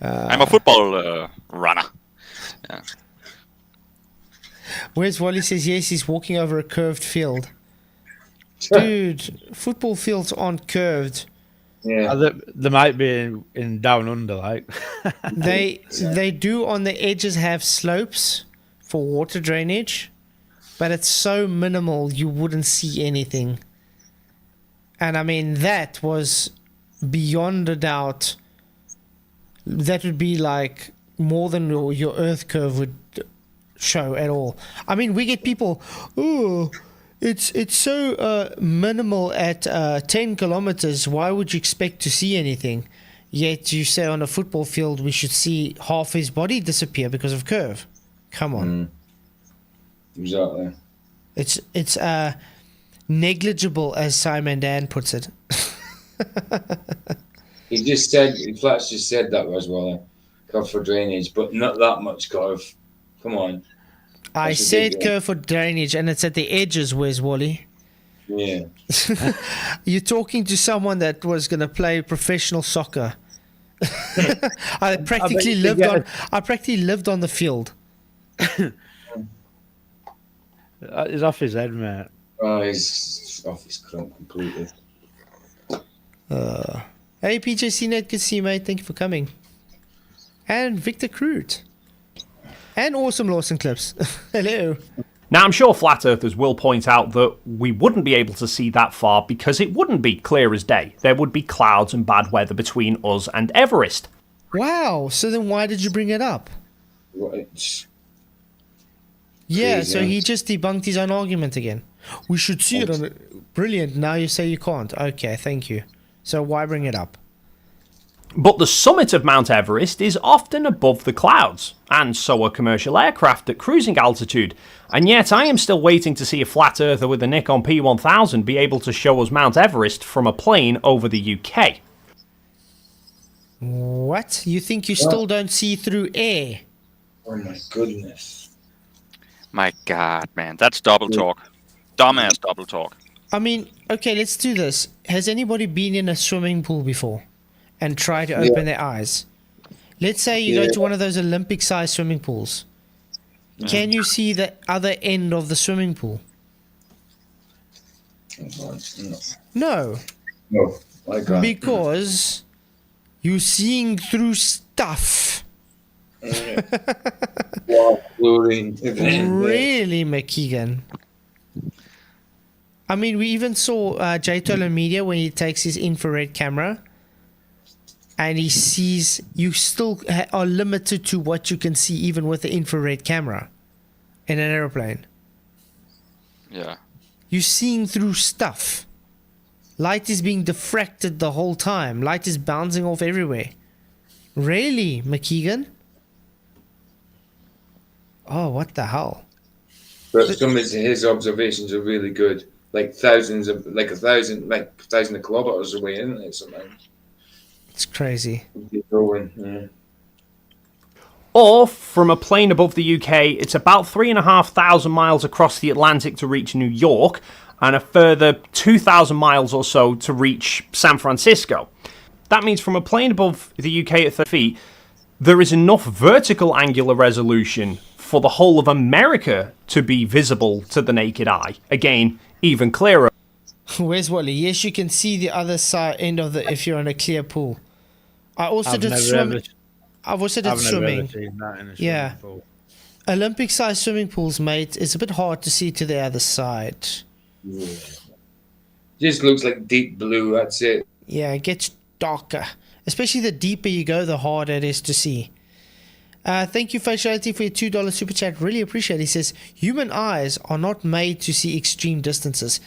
I'm a football runner. Yeah. Where's Wally says, yes, he's walking over a curved field. Dude, football fields aren't curved. Yeah. They might be in down under, like. They do on the edges have slopes for water drainage, but it's so minimal you wouldn't see anything. And I mean, that was beyond a doubt. That would be like more than your Earth curve would show at all. I mean, we get people, oh, it's so minimal at 10 kilometers. Why would you expect to see anything? Yet you say on a football field we should see half his body disappear because of curve. Come on. Exactly. It's negligible, as Simon Dan puts it. He just said, Flats just said that as well. Curve for drainage, but not that much curve. Come on. I That's said ridiculous. curve for drainage, and it's at the edges. Where's Wally? Yeah. You're talking to someone that was going to play professional soccer. I practically lived on the field. He's off his head, mate. Oh, he's off his crump completely. Hey, PJC Net, good to see you, mate. Thank you for coming. And Victor Crute. And Awesome Lawson Clips. Hello. Now, I'm sure flat earthers will point out that we wouldn't be able to see that far because it wouldn't be clear as day. There would be clouds and bad weather between us and Everest. Wow. So then why did you bring it up? What? Yeah, Crazy, so huh? he just debunked his own argument again. We should see it on it. Brilliant. Now you say you can't. Okay, thank you. So why bring it up? But the summit of Mount Everest is often above the clouds, and so are commercial aircraft at cruising altitude. And yet I am still waiting to see a flat earther with a Nikon P1000 be able to show us Mount Everest from a plane over the UK. What? You think you still don't see through air? Oh my goodness. My God, man, that's double talk. Dumbass double talk. I mean, okay, let's do this. Has anybody been in a swimming pool before and tried to open their eyes? Let's say you go to one of those Olympic-sized swimming pools. Can you see the other end of the swimming pool? No. No, I can't. Because you're seeing through stuff. Wow, chlorine. Really, McKeegan? I mean, we even saw J Tolan Media when he takes his infrared camera and he sees you still are limited to what you can see even with the infrared camera in an aeroplane. Yeah. You're seeing through stuff. Light is being diffracted the whole time. Light is bouncing off everywhere. Really, McKeegan? Oh, what the hell? But some of his observations are really good. Like thousands of, like a thousand of kilometers away, isn't it? Sometimes. It's crazy. Yeah. Or, from a plane above the UK, it's about 3,500 miles across the Atlantic to reach New York, and a further 2,000 miles or so to reach San Francisco. That means from a plane above the UK at 30 feet, there is enough vertical angular resolution for the whole of America to be visible to the naked eye. Again, even clearer. Where's Wally? Yes, you can see the other side end of the if you're in a clear pool. I also did swimming. I've also did swimming. Seen that in a Yeah. pool. Olympic-sized swimming pools, mate, it's a bit hard to see to the other side. Yeah. Just looks like deep blue, that's it. Yeah, it gets darker. Especially the deeper you go, the harder it is to see. Thank you, Faciality, for your $2 super chat. Really appreciate it. He says, human eyes are not made to see extreme distances.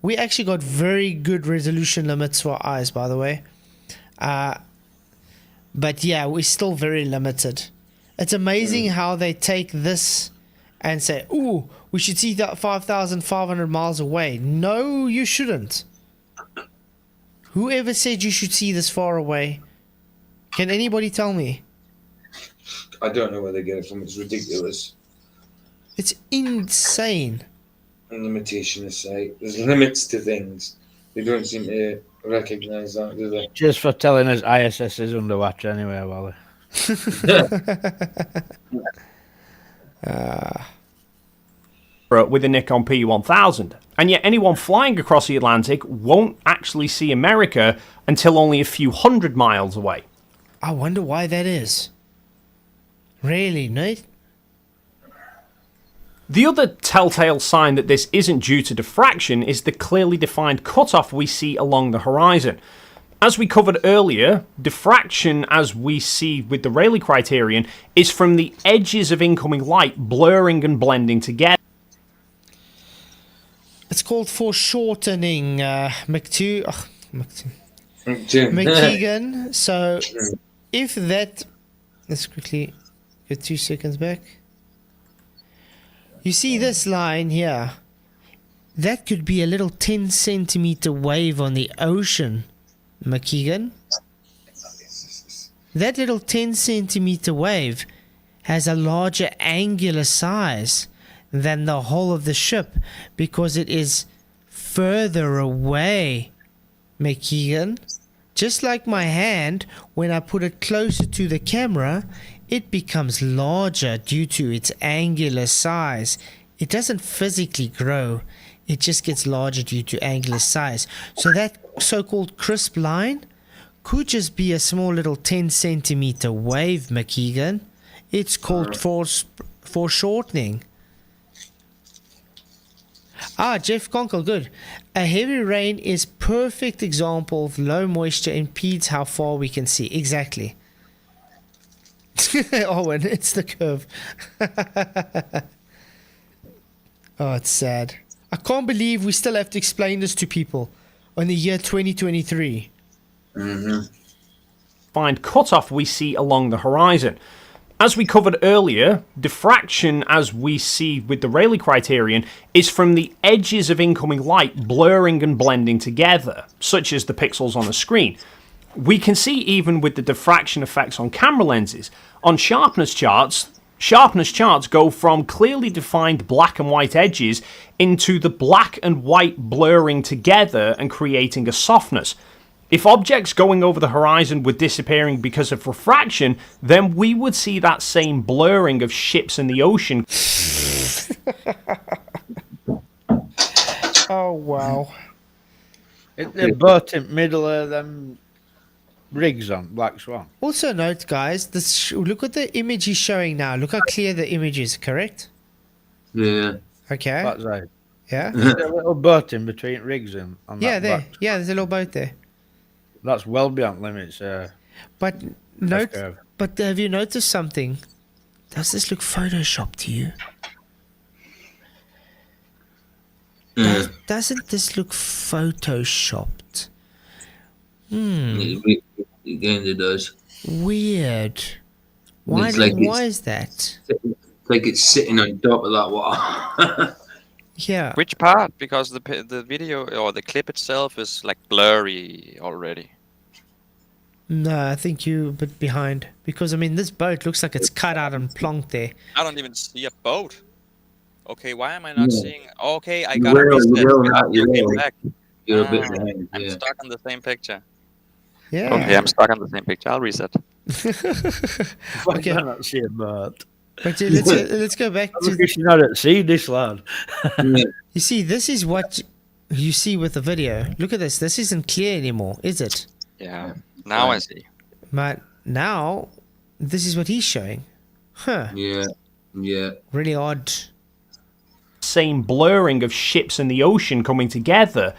We actually got very good resolution limits for our eyes, by the way. But yeah, we're still very limited. It's amazing how they take this and say, ooh, we should see that 5,500 miles away. No, you shouldn't. Whoever said you should see this far away? Can anybody tell me? I don't know where they get it from. It's ridiculous. It's insane. Limitation aside, there's limits to things. They don't seem to recognise that, do they? Just for telling us ISS is underwater anyway, Wally. With a Nikon P1000, and yet anyone flying across the Atlantic won't actually see America until only a few hundred miles away. I wonder why that is. Really, Nate? The other telltale sign that this isn't due to diffraction is the clearly defined cutoff we see along the horizon. As we covered earlier, diffraction, as we see with the Rayleigh Criterion, is from the edges of incoming light blurring and blending together. It's called foreshortening, McKeegan. So, if that... Let's quickly get 2 seconds back. You see this line here? That could be a little 10 centimeter wave on the ocean, McKeegan. That little 10 centimeter wave has a larger angular size than the whole of the ship because it is further away, McKeegan. Just like my hand, when I put it closer to the camera, it becomes larger due to its angular size. It doesn't physically grow, it just gets larger due to angular size. So that so-called crisp line could just be a small little 10 centimeter wave, McKeegan. It's called foreshortening. Jeff Conkle, good. A heavy rain is perfect example of low moisture impedes how far we can see. Exactly. Owen, it's the curve. Oh, it's sad. I can't believe we still have to explain this to people in the year 2023. Find cutoff we see along the horizon. As we covered earlier, diffraction, as we see with the Rayleigh Criterion, is from the edges of incoming light blurring and blending together, such as the pixels on the screen. We can see even with the diffraction effects on camera lenses. On sharpness charts go from clearly defined black and white edges into the black and white blurring together and creating a softness. If objects going over the horizon were disappearing because of refraction, then we would see that same blurring of ships in the ocean. Oh, wow. The boat in middle of them rigs on Black Swan. Also note, guys, this look at the image he's showing now. Look how clear the image is, correct? Yeah. Okay. That's right. Yeah. There's a little boat in between rigs on that there. Black. Yeah, there's a little boat there. That's well beyond limits. But have you noticed something? Does this look photoshopped to you? Doesn't this look photoshopped? It kind of does. Weird. Why is that? It's like it's sitting on top of that water. Yeah. Which part? Because the video or the clip itself is like blurry already. No, I think you're a bit behind. Because, I mean, this boat looks like it's cut out and plonked there. I don't even see a boat. Okay, why am I not seeing... Okay, I got it. Back. You're a bit behind. I'm stuck on the same picture. Yeah. Okay, I'm stuck on the same picture. I'll reset. Okay. I not see a boat. But let's go back to... You should not see this lad. You see, this is what you see with the video. Look at this. This isn't clear anymore, is it? Yeah. Now I see. But now, this is what he's showing. Huh. Yeah. Yeah. Really odd. Same blurring of ships in the ocean coming together,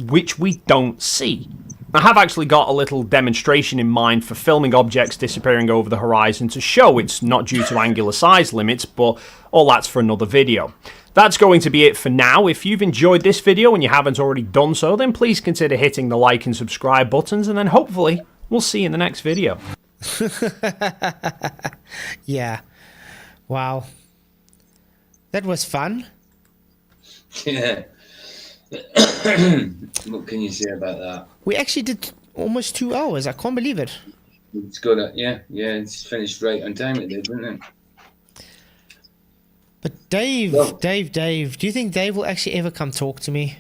which we don't see. I have actually got a little demonstration in mind for filming objects disappearing over the horizon to show it's not due to angular size limits, but all that's for another video. That's going to be it for now. If you've enjoyed this video and you haven't already done so, then please consider hitting the like and subscribe buttons, and then hopefully we'll see you in the next video. Yeah. Wow. That was fun. Yeah. What can you say about that? We actually did almost 2 hours. I can't believe it. It's good. Yeah. It's finished right on time. It did, didn't it? But Dave, do you think Dave will actually ever come talk to me?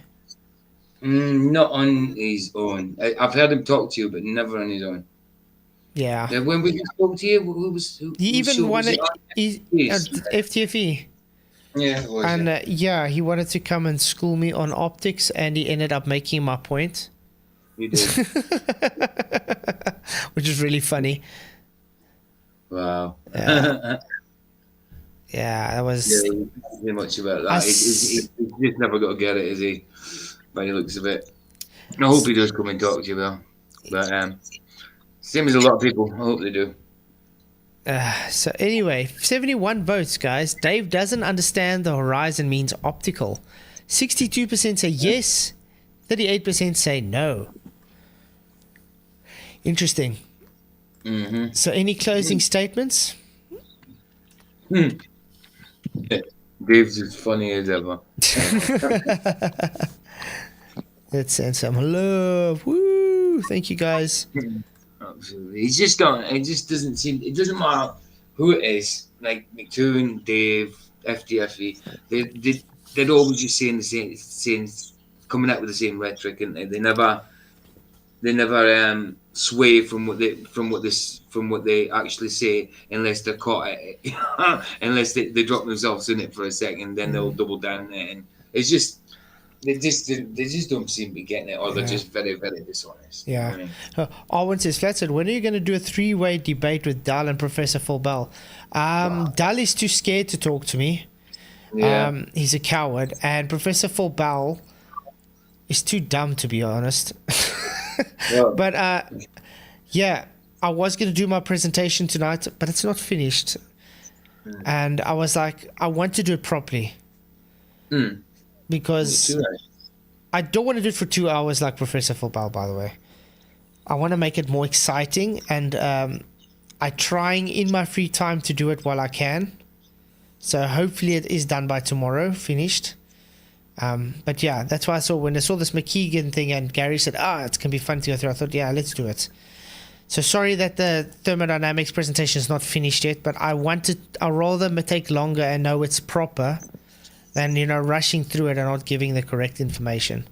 Not on his own. I've heard him talk to you, but never on his own. Yeah. When we spoke to you, who He even wanted Yes. FTFE. Yeah, it was, And yeah, he wanted to come and school me on optics, and he ended up making my point. You did. Which is really funny. Wow. Yeah, that was. Yeah, he didn't say much about that. He's just never got to get it, is he? By the looks of it. I hope he does come and talk to you, Bill. But same as a lot of people. I hope they do. So anyway, 71 votes, guys. Dave doesn't understand the horizon means optical. 62% say yes, 38% say no. Interesting. Mm-hmm. So any closing statements? Dave's as funny as ever. Let's send some love. Woo! Thank you, guys. Absolutely. He's just gone. It just doesn't seem. It doesn't matter who it is. Like McKeegan, Dave, FDFE. They're always just saying the same, coming out with the same rhetoric, and they never sway from what they actually say, unless they're caught at it. Unless they drop themselves in it for a second, then they'll double down on it, and it's just. They just don't seem to be getting it, or they're just very, very dishonest. Yeah. You know? Arwen says, Flatzoid, when are you going to do a 3-way debate with Dal and Professor Phil Bell? Dal is too scared to talk to me. Yeah. He's a coward. And Professor Phil Bell is too dumb, to be honest. But, yeah, I was going to do my presentation tonight, but it's not finished. And I was like, I want to do it properly. Because I don't want to do it for 2 hours like Professor Philbal, by the way. I want to make it more exciting, and I'm trying in my free time to do it while I can. So hopefully it is done by tomorrow, finished. But yeah, that's why when I saw this McKeegan thing and Gary said, it's going to be fun to go through, I thought, yeah, let's do it. So sorry that the thermodynamics presentation is not finished yet, but I'd rather take longer and know it's proper than, rushing through it and not giving the correct information.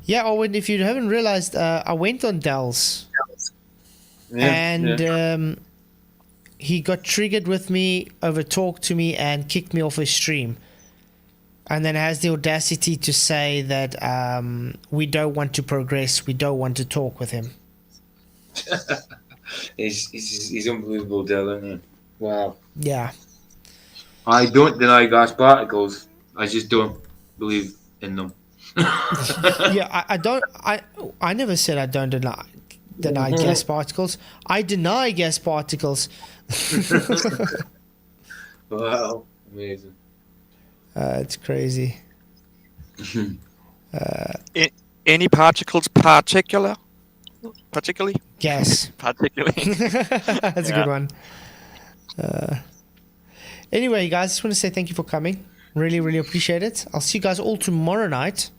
Yeah, Owen, if you haven't realized, I went on Dell's. And he got triggered with me, over-talked to me, and kicked me off his stream. And then has the audacity to say that we don't want to progress, we don't want to talk with him. He's unbelievable, Dell, isn't he? Wow. Yeah. I don't deny gas particles. I just don't believe in them. Yeah, I never said I don't deny gas particles. I deny gas particles. Wow, amazing. It's crazy. Any particles particularly? Gas. Particularly. That's a good one. Anyway, guys, I just want to say thank you for coming. Really, really appreciate it. I'll see you guys all tomorrow night.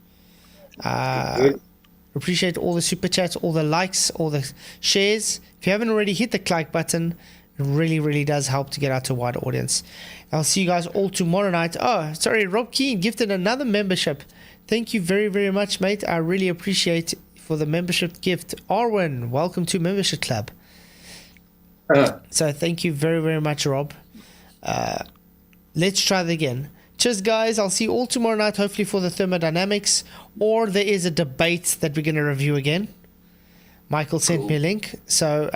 Appreciate all the super chats, all the likes, all the shares. If you haven't already, hit the like button. It really, really does help to get out to a wider audience. I'll see you guys all tomorrow night. Oh, sorry, Rob Keane gifted another membership. Thank you very, very much, mate. I really appreciate for the membership gift. Arwen, welcome to Membership Club. So thank you very, very much, Rob. Let's try that again. Cheers, guys. I'll see you all tomorrow night, hopefully for the thermodynamics, or there is a debate that we're going to review again. Michael sent me a link. So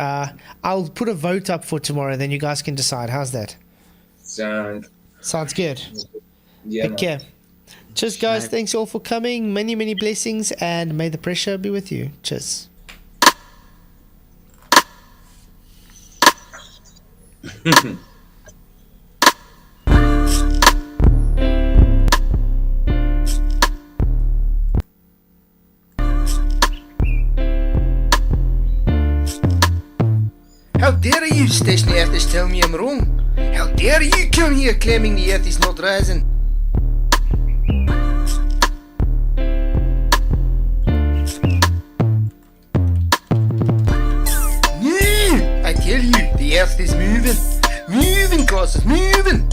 I'll put a vote up for tomorrow, then you guys can decide. How's that? Sound. Sounds good. Yeah. Okay. Cheers, guys. Thanks all for coming. Many, many blessings, and may the pressure be with you. Cheers. How dare you, station earthers, tell me I'm wrong? How dare you come here claiming the earth is not rising? No, I tell you, the earth is moving. Moving, cause it's moving.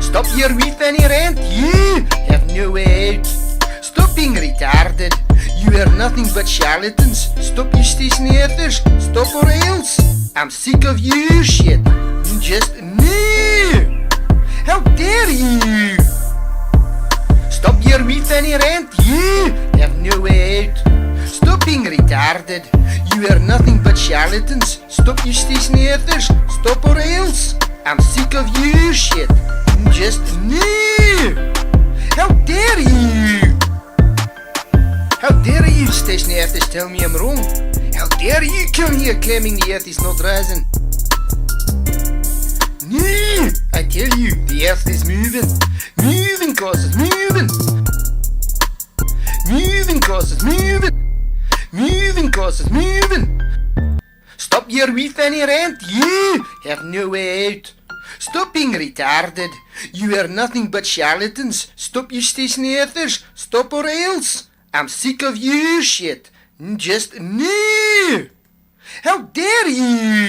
Stop your wee fanny rant, you have no way out. Stop being retarded. You are nothing but charlatans. Stop you station earthers. Stop or else. I'm sick of you shit. Just no. How dare you? Stop your wee fanny rant. You have no way out. Stop being retarded. You are nothing but charlatans. Stop you station earthers. Stop or else. I'm sick of you shit. Just no. How dare you? How dare you, station earthers, tell me I'm wrong? How dare you come here claiming the earth is not rising? No, I tell you, the earth is moving. Moving cause it's moving. Moving cause it's moving. Moving cause it's moving. Stop your wee fanny rant, you have no way out. Stop being retarded. You are nothing but charlatans. Stop you station earthers. Stop or else. I'm sick of you shit. Just no. How dare you?